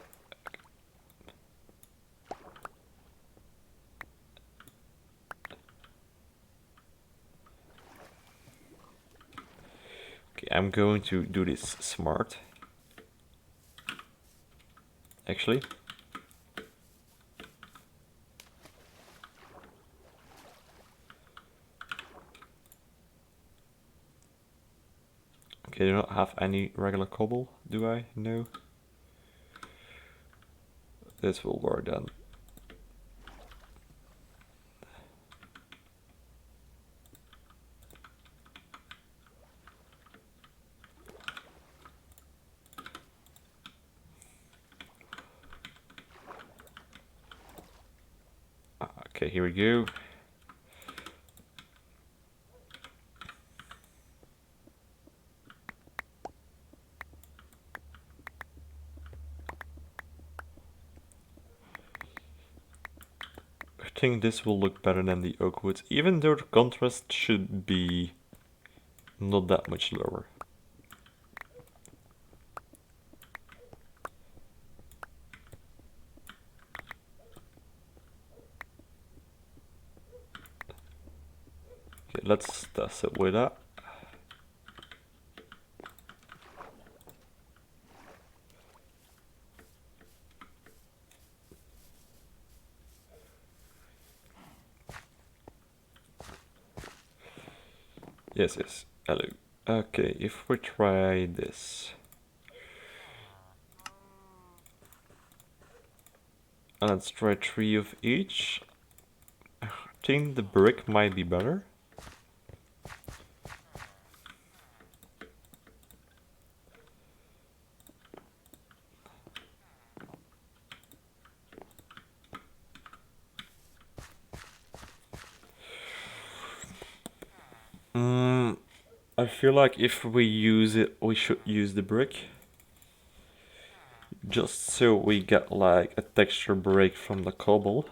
Okay, I'm going to do this smart. Actually. Okay, I do not have any regular cobble, do I? No. This will work then. Okay, here we go. I think this will look better than the oak wood, even though the contrast should be not that much lower. Okay, let's test it with that. Yes, yes. Hello. Okay, if we try this. And let's try 3 of each. I think the brick might be better. I feel like if we use it, we should use the brick. Just so we get like a texture break from the cobble.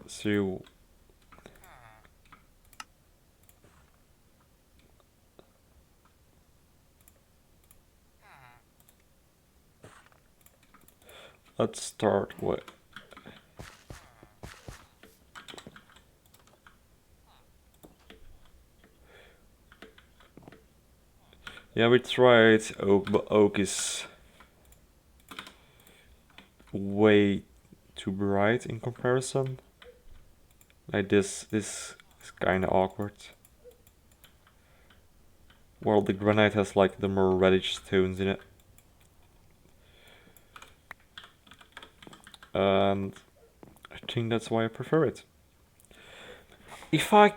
So let's start with yeah, we tried oak, but oak is way too bright in comparison. Like this is kinda awkward. While the granite has like the more reddish tones in it. And I think that's why I prefer it. If I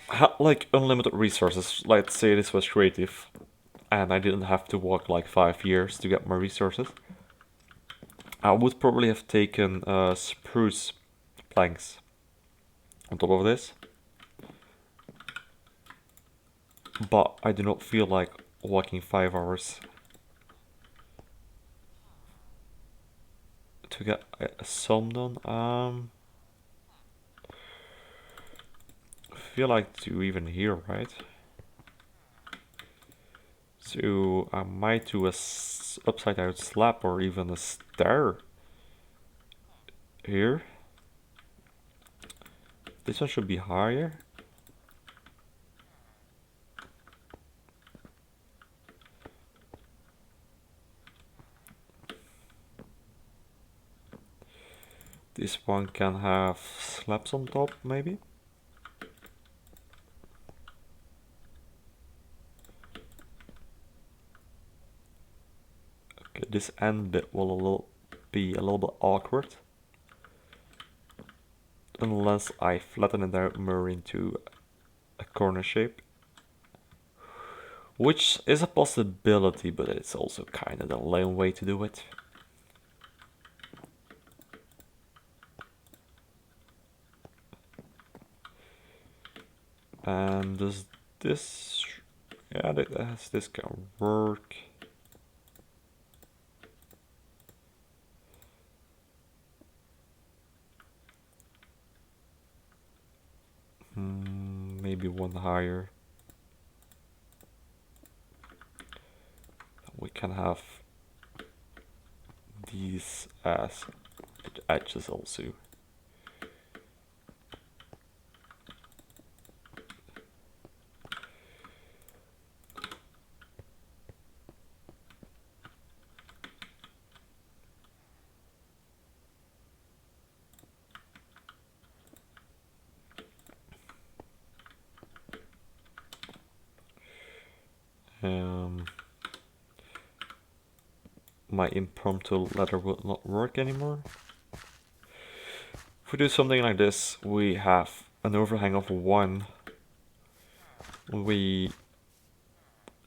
had like unlimited resources, let's say this was creative, and I didn't have to walk like 5 years to get my resources, I would probably have taken spruce planks on top of this. But I do not feel like walking 5 hours to get some done. I feel like to even here, right? So I might do a upside down slab or even a stair here. This one should be higher. This one can have slabs on top, maybe. Okay, this end bit will be a little bit awkward. Unless I flatten it out more into a corner shape. Which is a possibility, but it's also kind of the lame way to do it. And does this... yeah, this can work. Maybe one higher. We can have these as edges also. My impromptu ladder will not work anymore. If we do something like this, we have an overhang of 1. We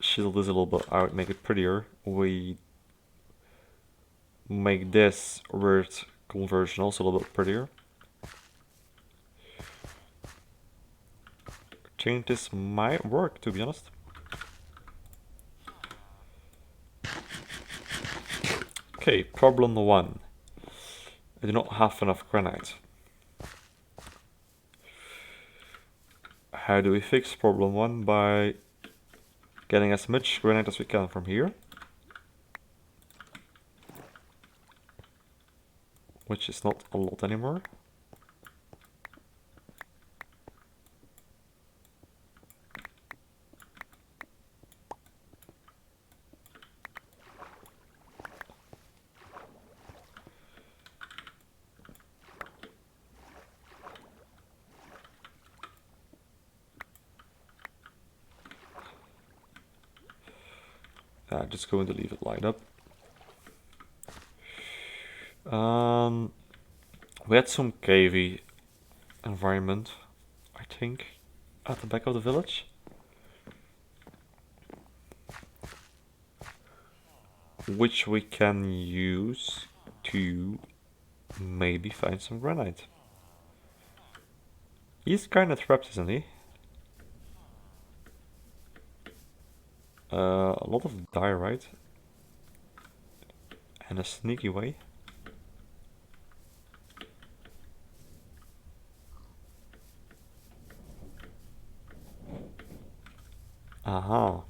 chisel this a little bit out, make it prettier. We make this word conversion also a little bit prettier. I think this might work, to be honest. Okay, problem 1. I do not have enough granite. How do we fix problem 1? By getting as much granite as we can from here. Which is not a lot anymore. Just going to leave it lined up. We had some cavey environment, I think, at the back of the village. Which we can use to maybe find some granite. He's kinda trapped, isn't he? A lot of diorite. And a sneaky way. Aha.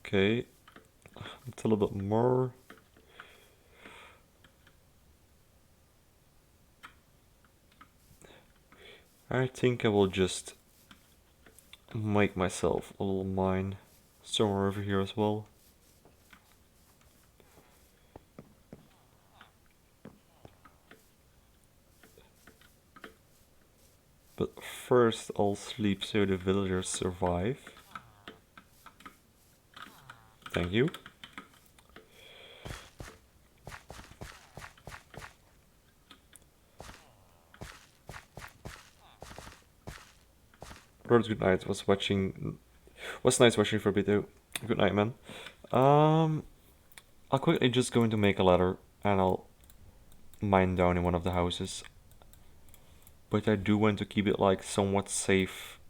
Okay. It's a little bit more. I think I will just make myself a little mine somewhere over here as well. But first I'll sleep so the villagers survive. Thank you. Birds, good night. Was nice watching for a bit too. Good night, man. I'll quickly just going to make a ladder and I'll mine down in one of the houses. But I do want to keep it like somewhat safe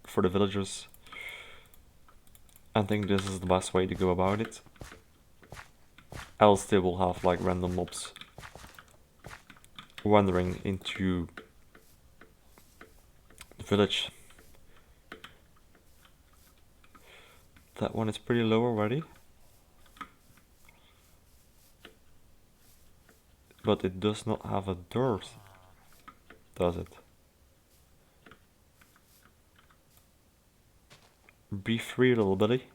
for the villagers. I think this is the best way to go about it. Else they will have like random mobs wandering into the village. That one is pretty low already. But it does not have a door, does it? Be free, little buddy.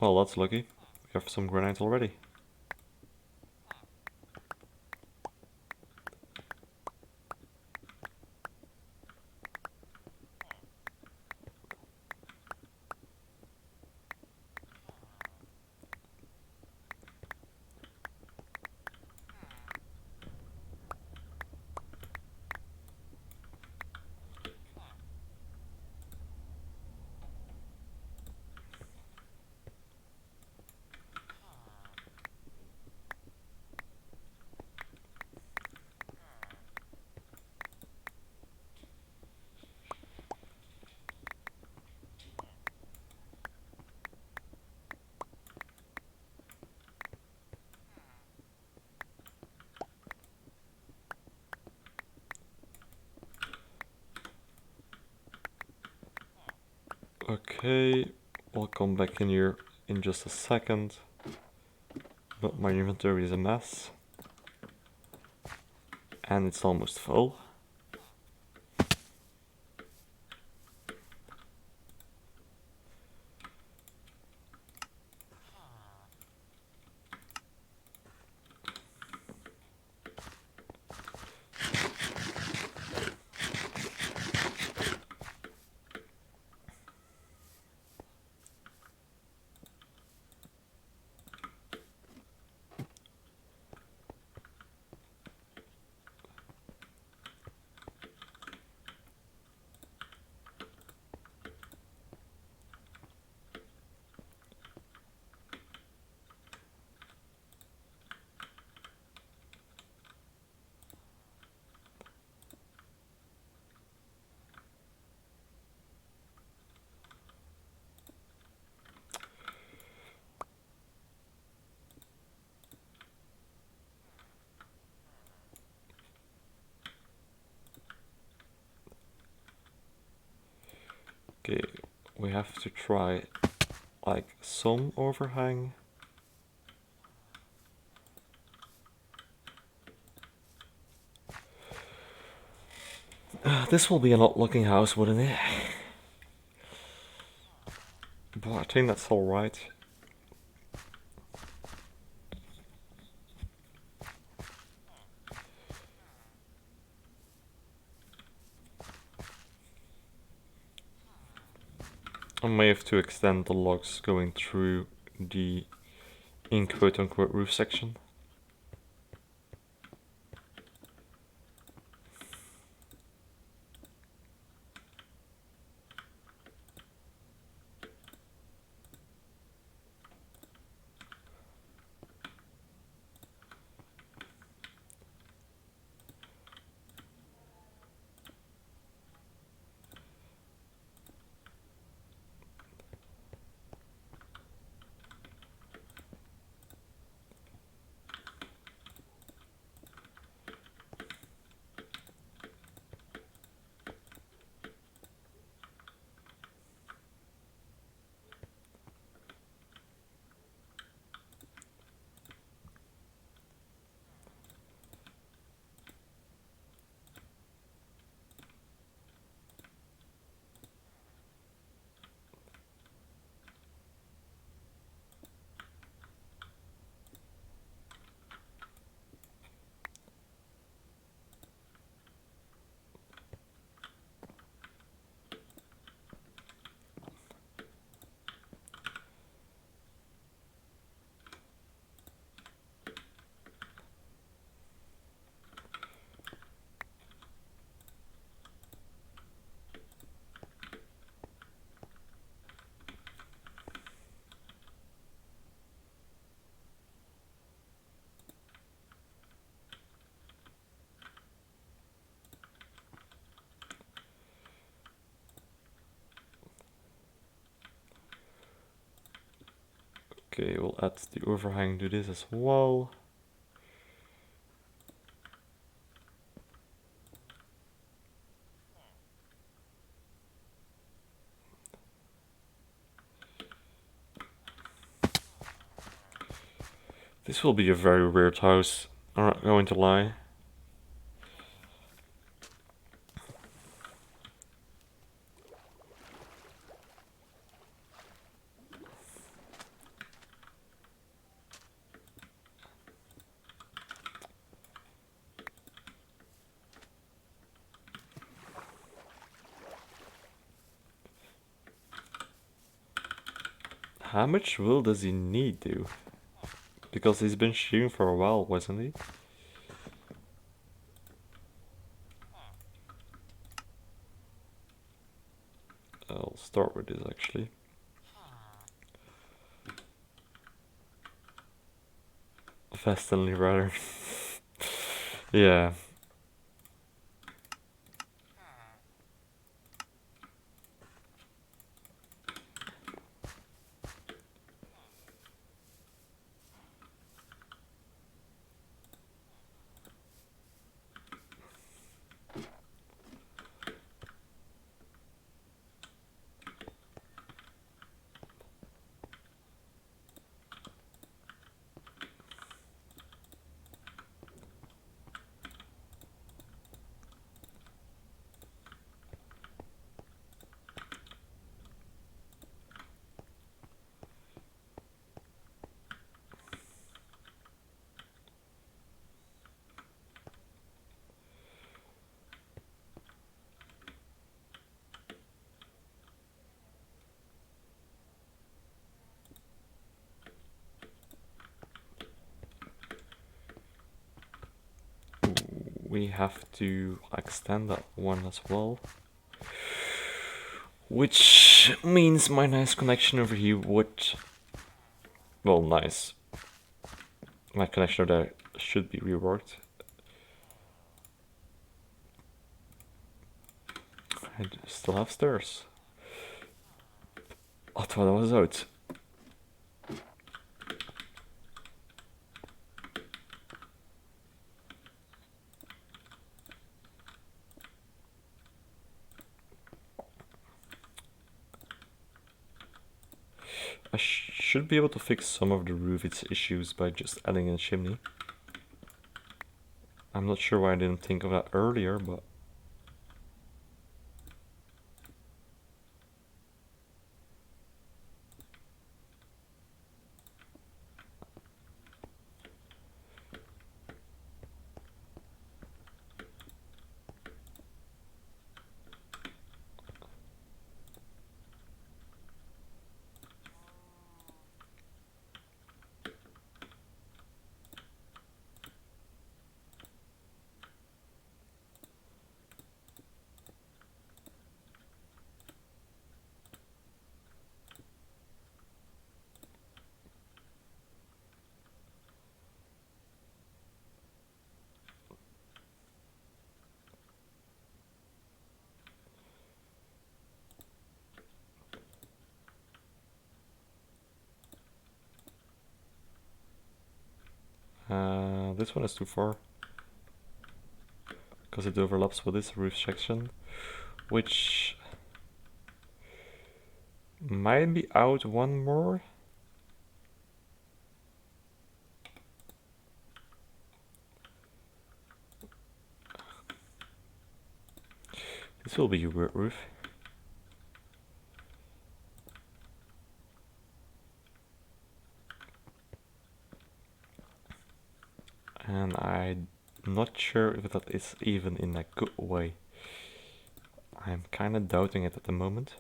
Well, that's lucky. We have some granite already. Okay, we'll come back in here in just a second. But my inventory is a mess. And it's almost full. Okay, we have to try like some overhang. This will be an odd looking house, wouldn't it? But I think that's alright. I may have to extend the logs going through the in quote unquote roof section. Okay, we'll add the overhang to this as well. This will be a very weird house, I'm not going to lie. How much wool does he need, though? Because he's been shooting for a while, wasn't he? I'll start with this actually. Vastenly rather. Yeah. We have to extend that one as well. Which means my nice connection over here would... Well, nice. My connection over there should be reworked. I still have stairs. I thought I was out. I should be able to fix some of the roof its issues by just adding a chimney. I'm not sure why I didn't think of that earlier, but... this one is too far. Because it overlaps with this roof section. Which... might be out one more. This will be a weird roof. And I'm not sure if that is even in a good way. I'm kinda doubting it at the moment.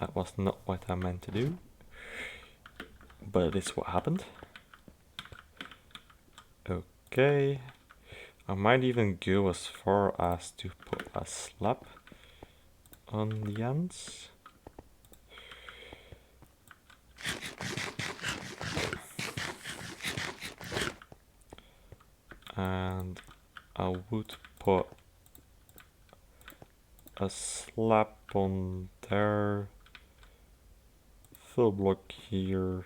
That was not what I meant to do, but it is what happened. Okay, I might even go as far as to put a slab on the ends. And I would put a slab on there, full block here.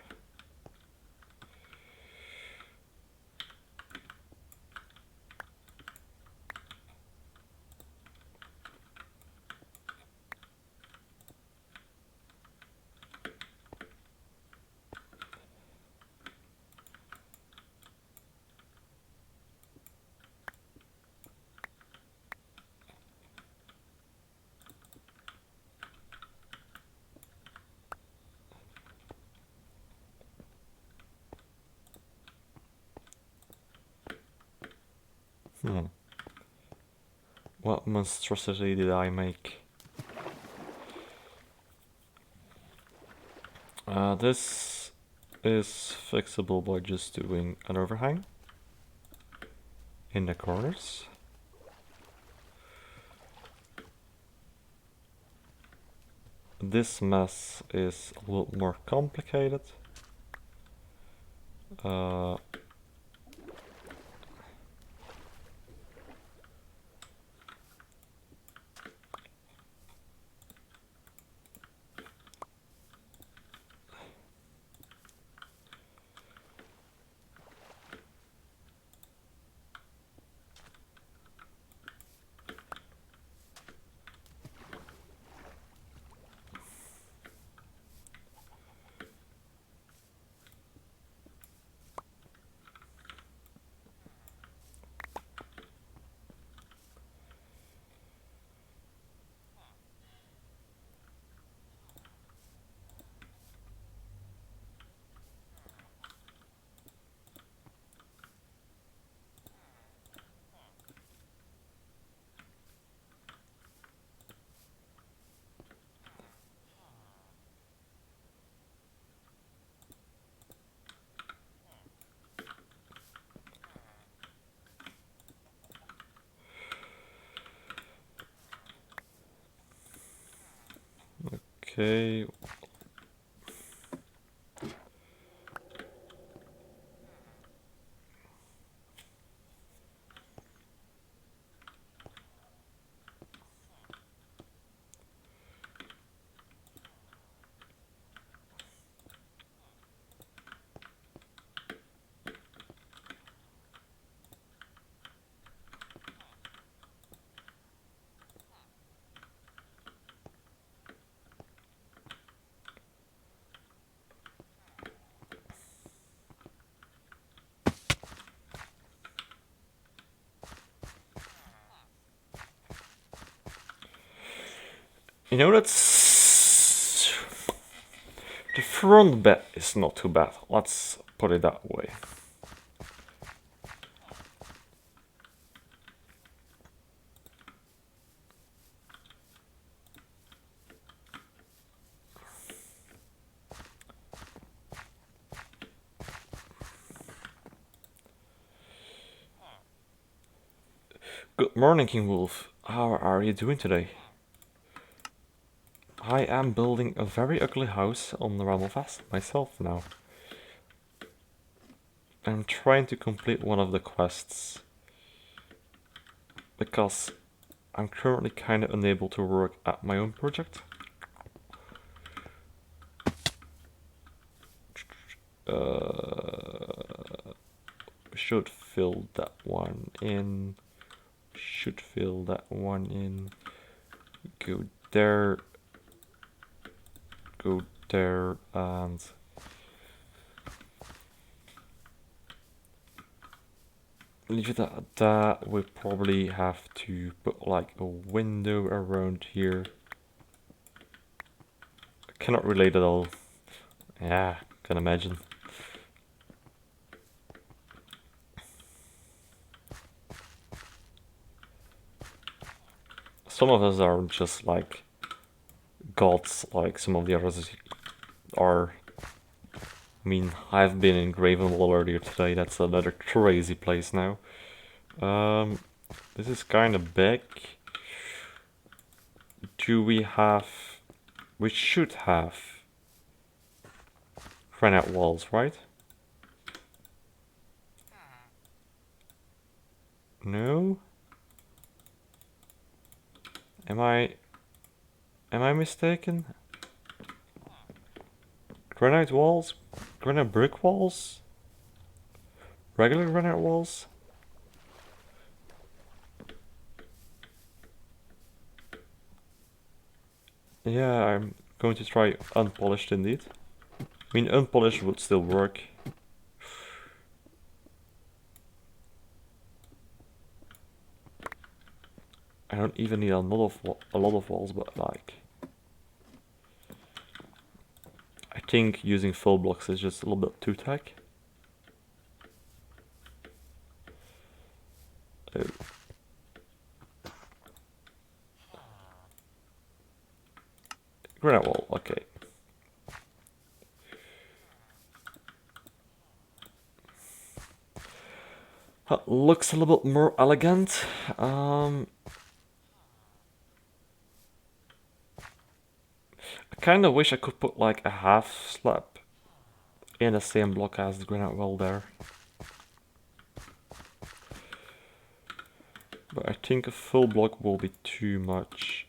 What monstrosity did I make? This is fixable by just doing an overhang in the corners. This mess is a little more complicated. Okay. You know, that's... The front bit is not too bad. Let's put it that way. Good morning, King Wolf. How are you doing today? I am building a very ugly house on the Realm of Vasten myself now. I'm trying to complete one of the quests because I'm currently kind of unable to work at my own project. Should fill that one in. Should fill that one in. Go there. Go there and leave it at that. We probably have to put like a window around here. I cannot relate at all. Yeah, can imagine. Some of us are just like gods like some of the others are. I mean, I've been in Gravenwall earlier today. That's another crazy place now. This is kind of big. Do we have... We should have granite walls, right? No? Am I mistaken? Granite walls? Granite brick walls? Regular granite walls? Yeah, I'm going to try unpolished indeed. I mean, unpolished would still work. I don't even need a lot of walls, but like... I think using full blocks is just a little bit too tack. Oh. Granite wall, okay. That looks a little bit more elegant. I kind of wish I could put like a half slab in the same block as the granite wall there. But I think a full block will be too much.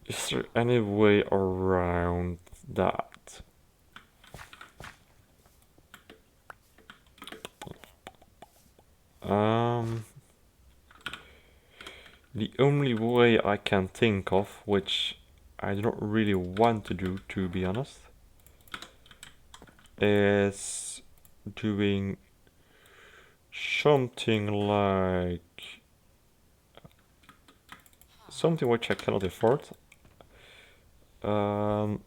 Is there any way around that? The only way I can think of, which I don't really want to do, to be honest, is doing something like something which I cannot afford. I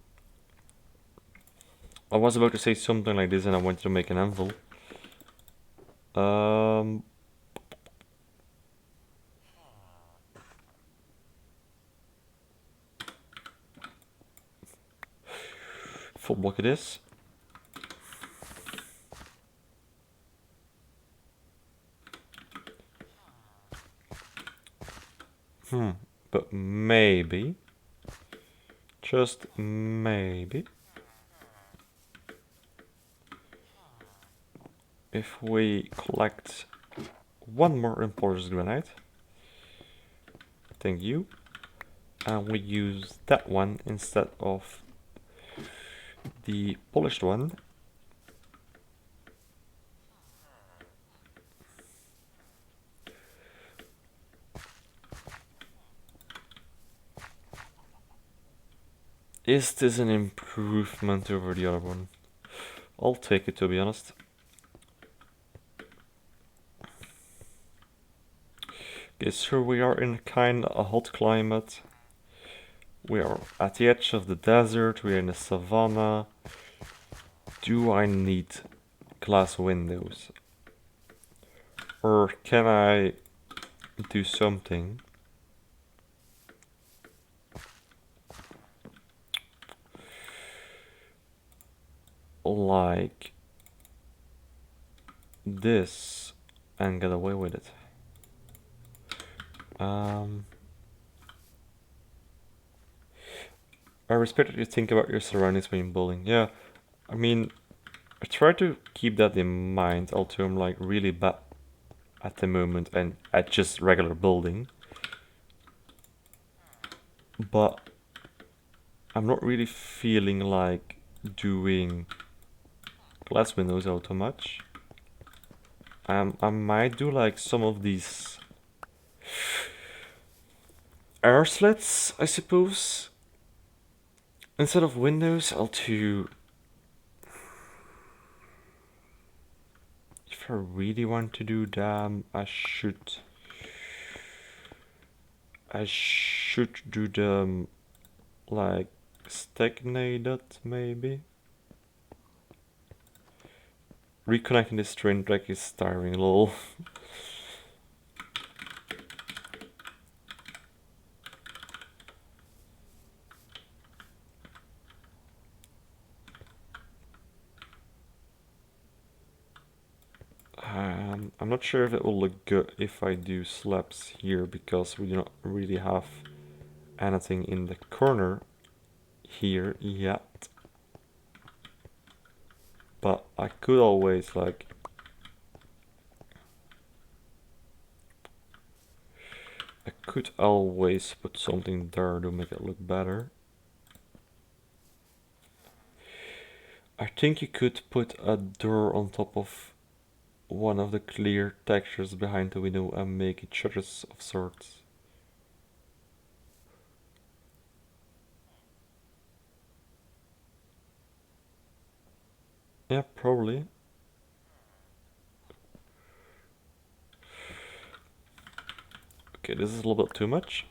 was about to say something like this and I wanted to make an anvil. Full block it is. But maybe, just maybe, if we collect one more imported granite, thank you, and we use that one instead of the polished one. Is this an improvement over the other one? I'll take it, to be honest. Okay, so we are in kind of a hot climate. We are at the edge of the desert, we are in the savannah. Do I need glass windows? Or can I do something like this and get away with it? I respect that you think about your surroundings when you're building. Yeah, I mean, I try to keep that in mind, although I'm like really bad at the moment and at just regular building. But I'm not really feeling like doing glass windows out too much. I might do like some of these air slits, I suppose. Instead of windows, I'll do... If I really want to do them, I should do them like stagnated, maybe. reconnecting this train track is tiring, lol. I'm not sure if it will look good if I do slabs here, because we do not really have anything in the corner here yet. But I could always like put something there to make it look better. I think you could put a door on top of one of the clear textures behind the window and make it shutters of sorts. Yeah, probably. Okay, this is a little bit too much.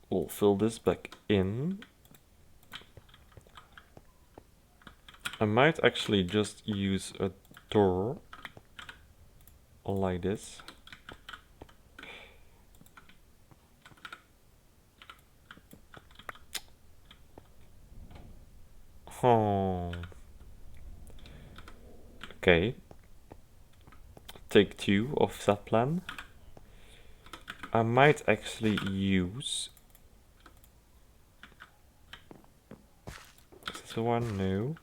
We'll fill this back in. I might actually just use a door like this. Oh. Okay. Take 2 of that plan. I might actually use... Is this the one? No.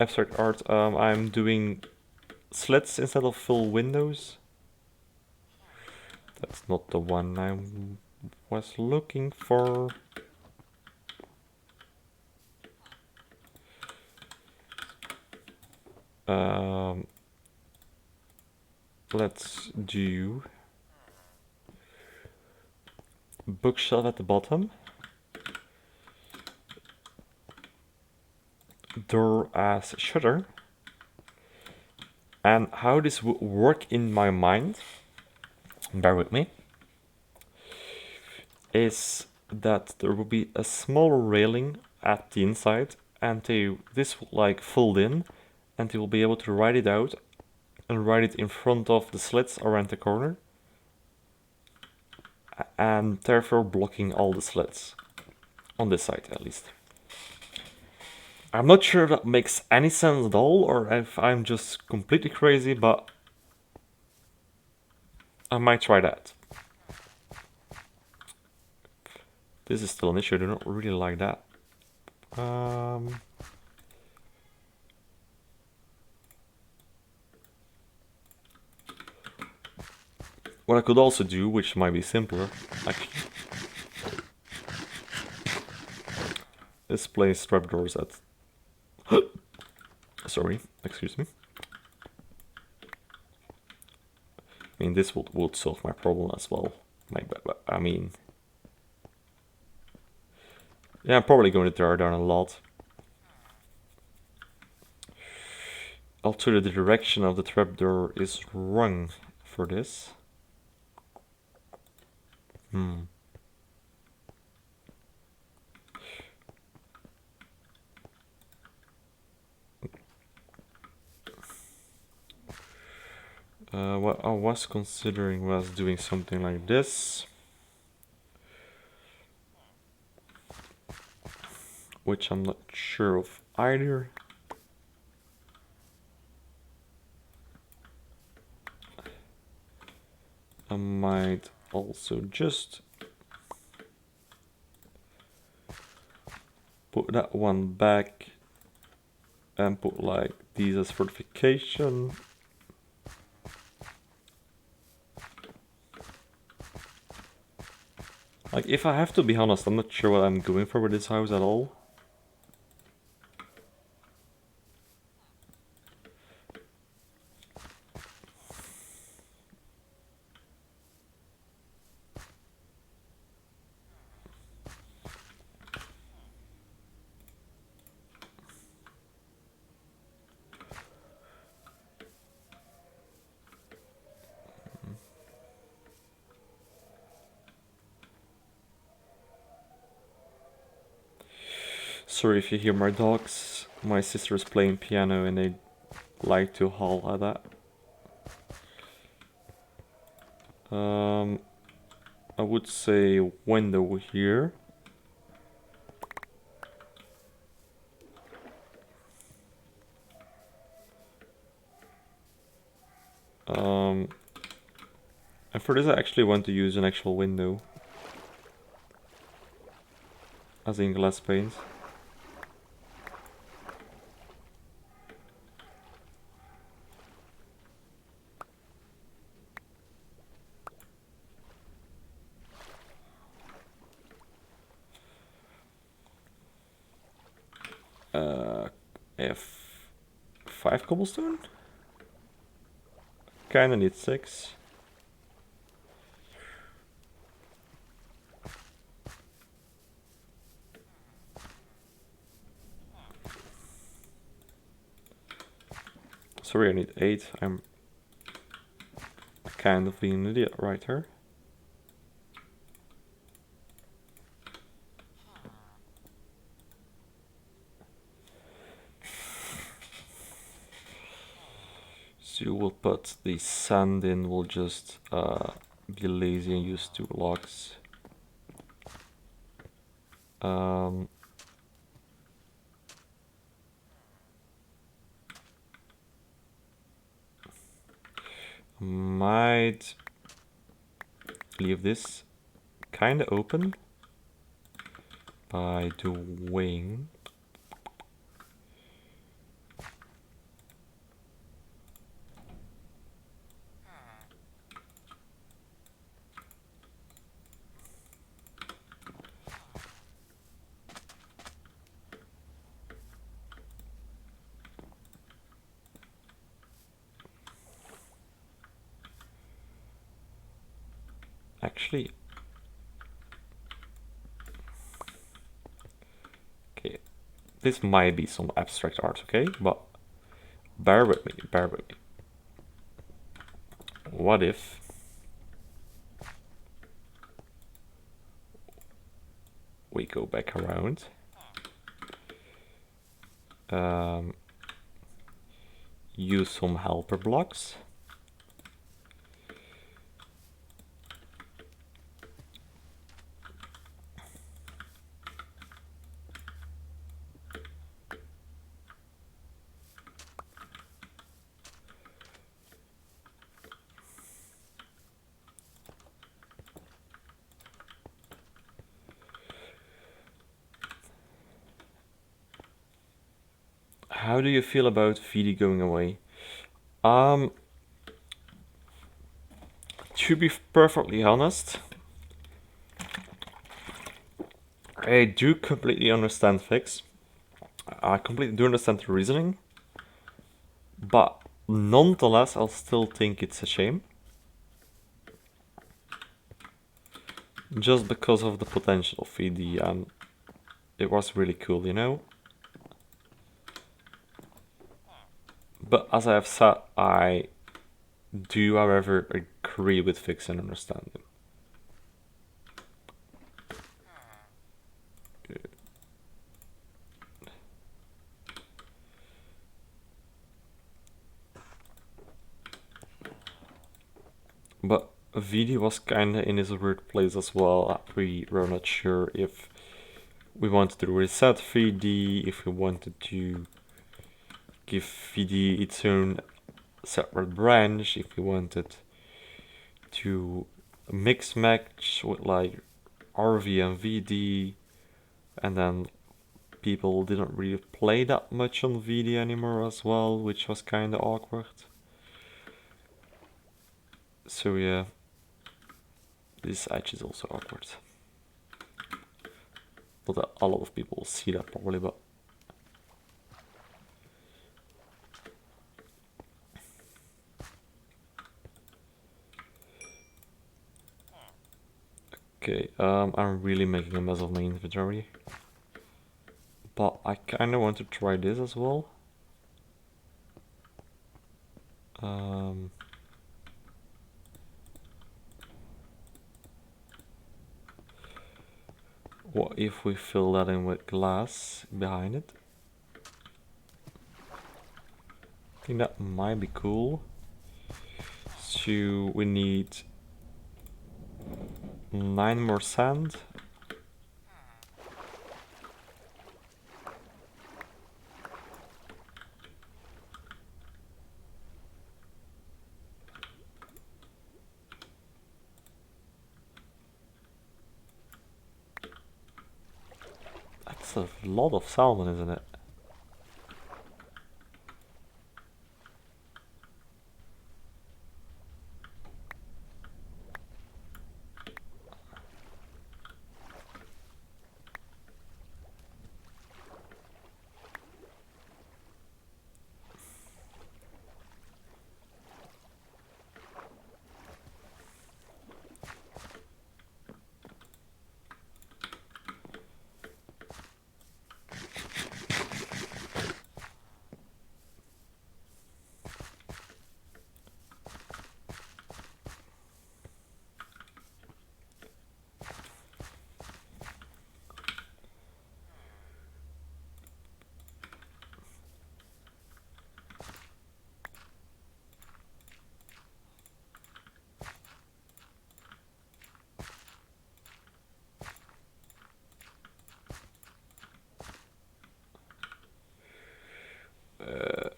Abstract art, I'm doing slits instead of full windows. That's not the one I was looking for. Let's do bookshelf at the bottom, door as shutter, and how this would work in my mind, bear with me, is that there will be a small railing at the inside, and this will like fold in, and you will be able to write it out and write it in front of the slits around the corner, and therefore blocking all the slits on this side at least. I'm not sure if that makes any sense at all, or if I'm just completely crazy, but I might try that. This is still an issue, I do not really like that. What I could also do, which might be simpler, is place trapdoors at... Sorry, excuse me. I mean, this would solve my problem as well. I mean... Yeah, I'm probably going to tear down a lot. Alter the direction of the trapdoor is wrong for this. What I was considering was doing something like this, which I'm not sure of either. I might also just put that one back and put like these as fortification. Like, if I have to be honest, I'm not sure what I'm going for with this house at all. sorry if you hear my dogs. My sister is playing piano and they like to howl at that. I would say window here. And for this I actually want to use an actual window. As in glass panes. F5 cobblestone? Kinda need 6. Sorry, I need 8. I'm kind of being an idiot right here. So we'll put the sand in, we'll just be lazy and use 2 logs. Might leave this kind of open by doing actually. Okay, this might be some abstract art, okay, but bear with me, bear with me. What if we go back around, use some helper blocks, how do you feel about VD going away? To be perfectly honest, I do completely understand Fix. I completely do understand the reasoning, but nonetheless, I'll still think it's a shame. Just because of the potential of VD, and it was really cool, you know? But as I have said, I do, however, agree with Fix and understand him. But VD was kinda in his weird place as well. We were not sure if we wanted to reset VD, if we wanted to give VD its own separate branch, if we wanted to mix match with like RoV and VD, and then people didn't really play that much on VD anymore as well, which was kinda awkward. So yeah, this edge is also awkward. Not that a lot of people will see that probably, but okay, I'm really making a mess of my inventory. But I kinda want to try this as well. What if we fill that in with glass behind it? I think that might be cool. So we need 9 more sand. That's a lot of salmon, isn't it?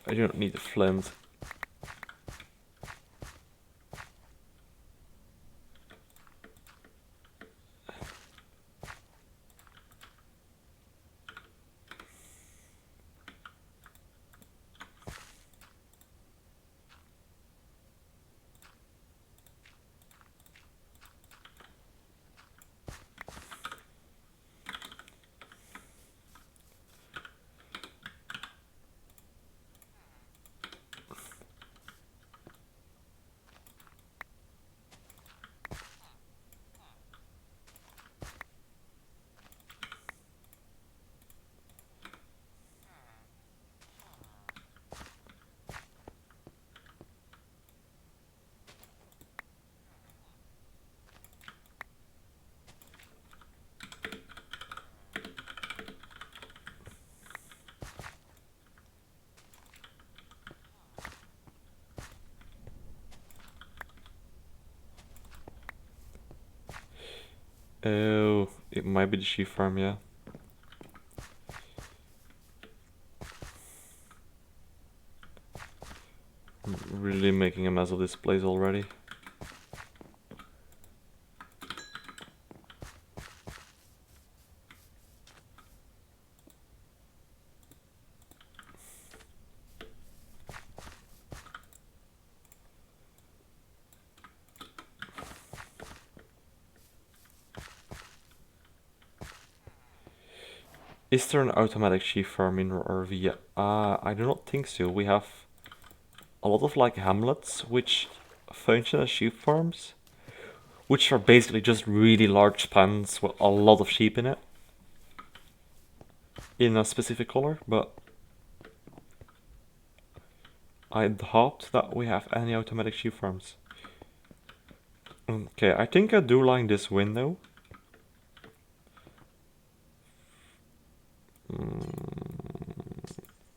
I don't need a flint. Oh, it might be the sheep farm, yeah. I'm really making a mess of this place already. Is there an automatic sheep farm in RoV? I do not think so. We have a lot of like hamlets which function as sheep farms, which are basically just really large pens with a lot of sheep in it, in a specific color, but I doubt that we have any automatic sheep farms. Okay, I think I do like this window.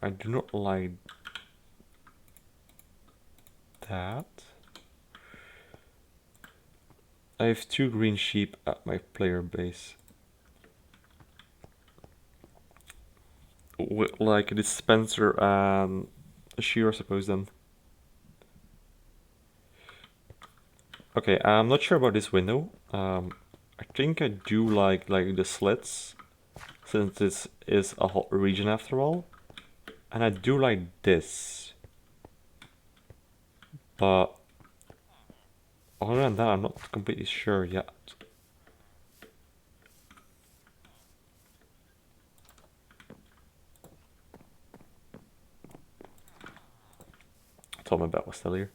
I do not like that. I have 2 green sheep at my player base. With like a dispenser and a shear, I suppose then. Okay, I'm not sure about this window. I think I do like the slits, since this is a hot region after all. And I do like this. But other than that, I'm not completely sure yet. I thought my bed was still here.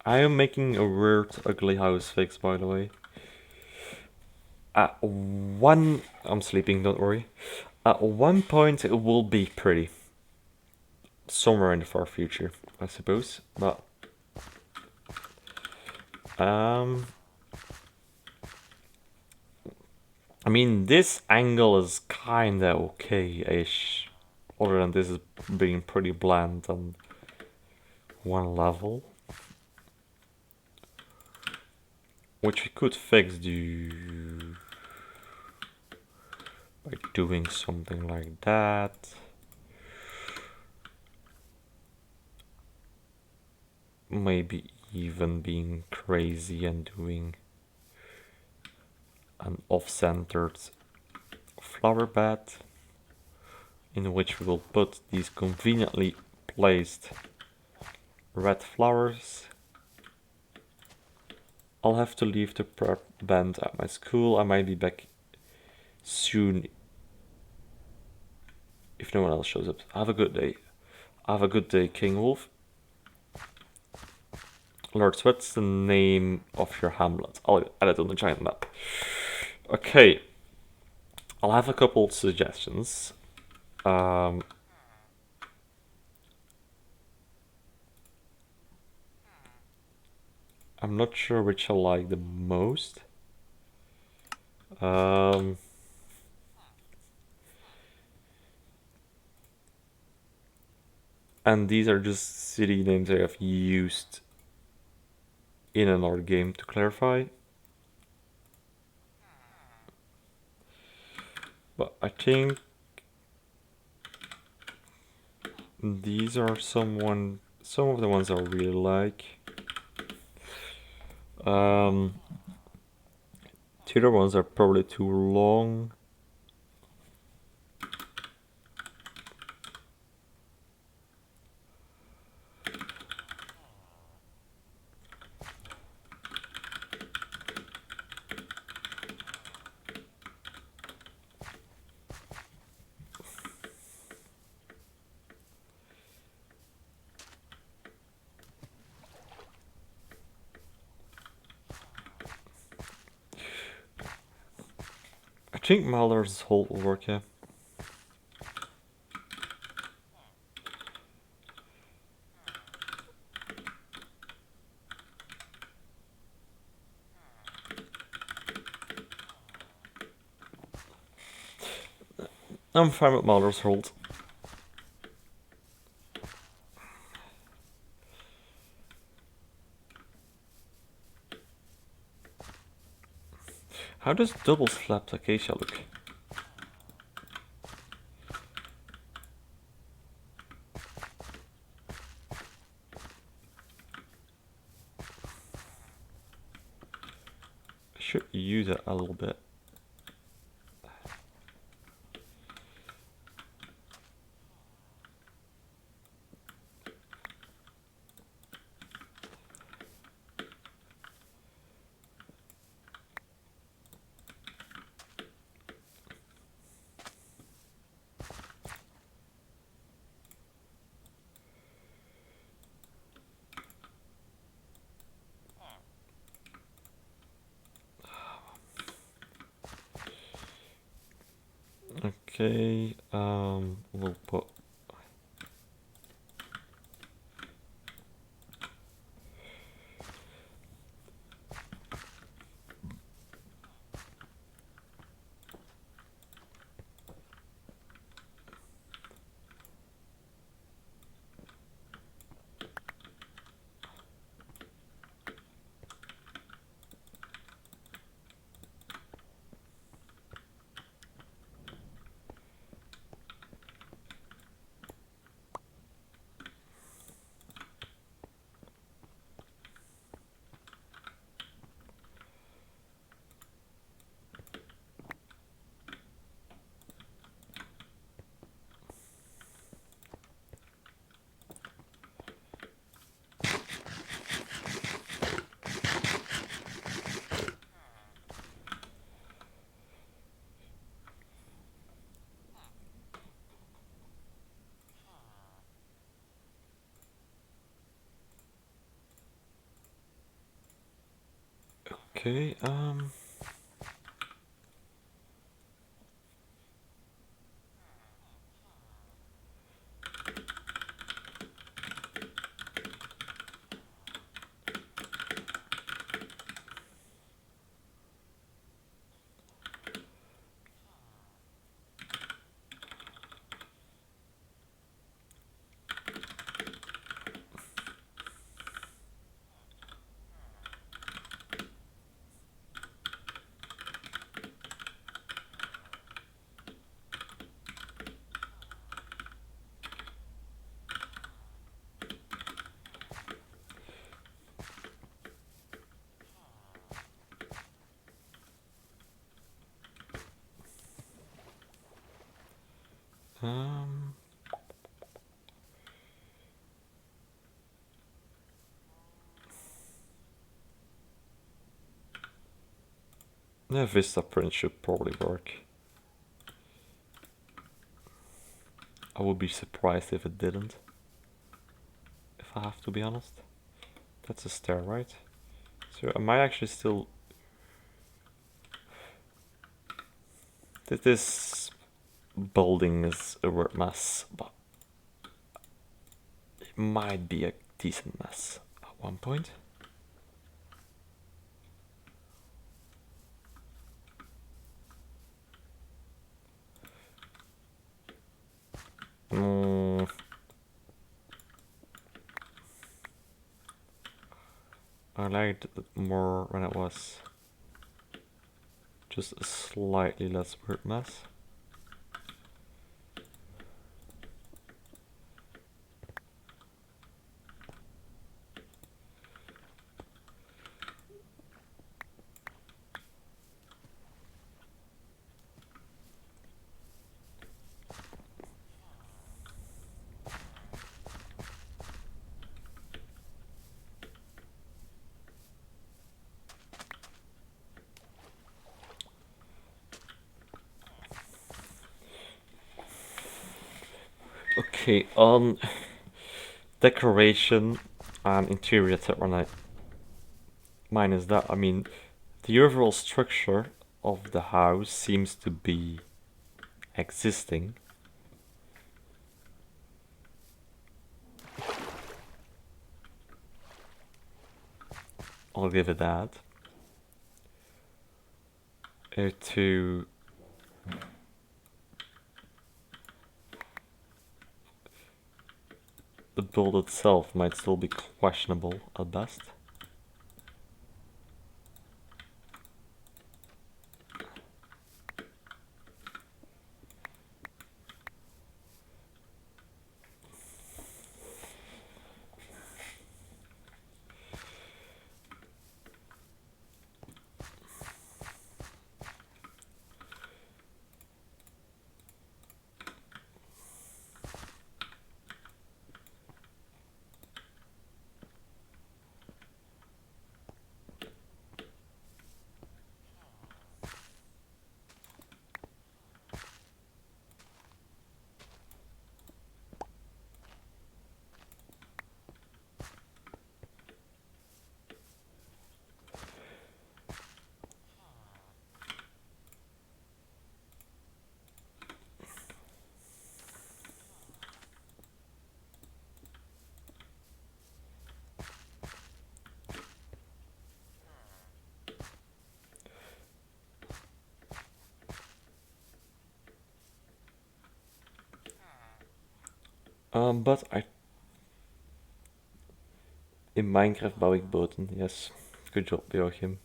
I am making a weird, ugly house fix, by the way. I'm sleeping, don't worry. At one point, it will be pretty. Somewhere in the far future, I suppose. But I mean, this angle is kinda okay-ish. Other than this is being pretty bland on one level. Which we could fix by doing something like that. Maybe even being crazy and doing an off-centered flower bed in which we will put these conveniently placed red flowers. I'll have to leave the prep band at my school. I might be back soon if no one else shows up. Have a good day. Have a good day, King Wolf. Lord, what's the name of your hamlet? I'll add it on the giant map. Okay. I'll have a couple suggestions. I'm not sure which I like the most. And these are just city names I have used in another game to clarify. But I think these are some of the ones I really like. The other ones are probably too long. I think Mallar's hold will work, yeah. I'm fine with Mallar's hold. How does double slapped acacia look? I should use it a little bit. Okay, we'll put okay, Um, yeah, Vista print should probably work. I would be surprised if it didn't. If I have to be honest. That's a stair, right? So I might actually still... This building is a weird mess, but it might be a decent mess at one point. I liked it more when it was just a slightly less weird mess. Okay, on decoration and interior tip when I minus that, I mean, the overall structure of the house seems to be existing. I'll give it that. To the build itself might still be questionable at best. But in Minecraft bouw ik boten, yes. Good job, Joachim.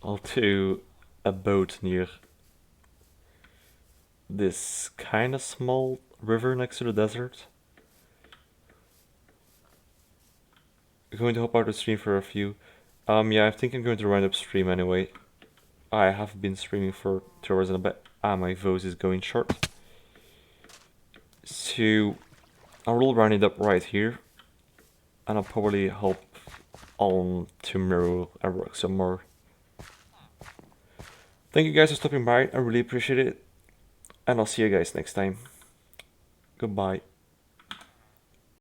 I'll do a boat near this kind of small river next to the desert. I'm going to hop out of the stream for a few. Yeah, I think I'm going to round up stream anyway. I have been streaming for 2 hours and a bit. My voice is going short. So I will round it up right here. And I'll probably hop on tomorrow and work some more. Thank you guys for stopping by. I really appreciate it. And I'll see you guys next time. Goodbye.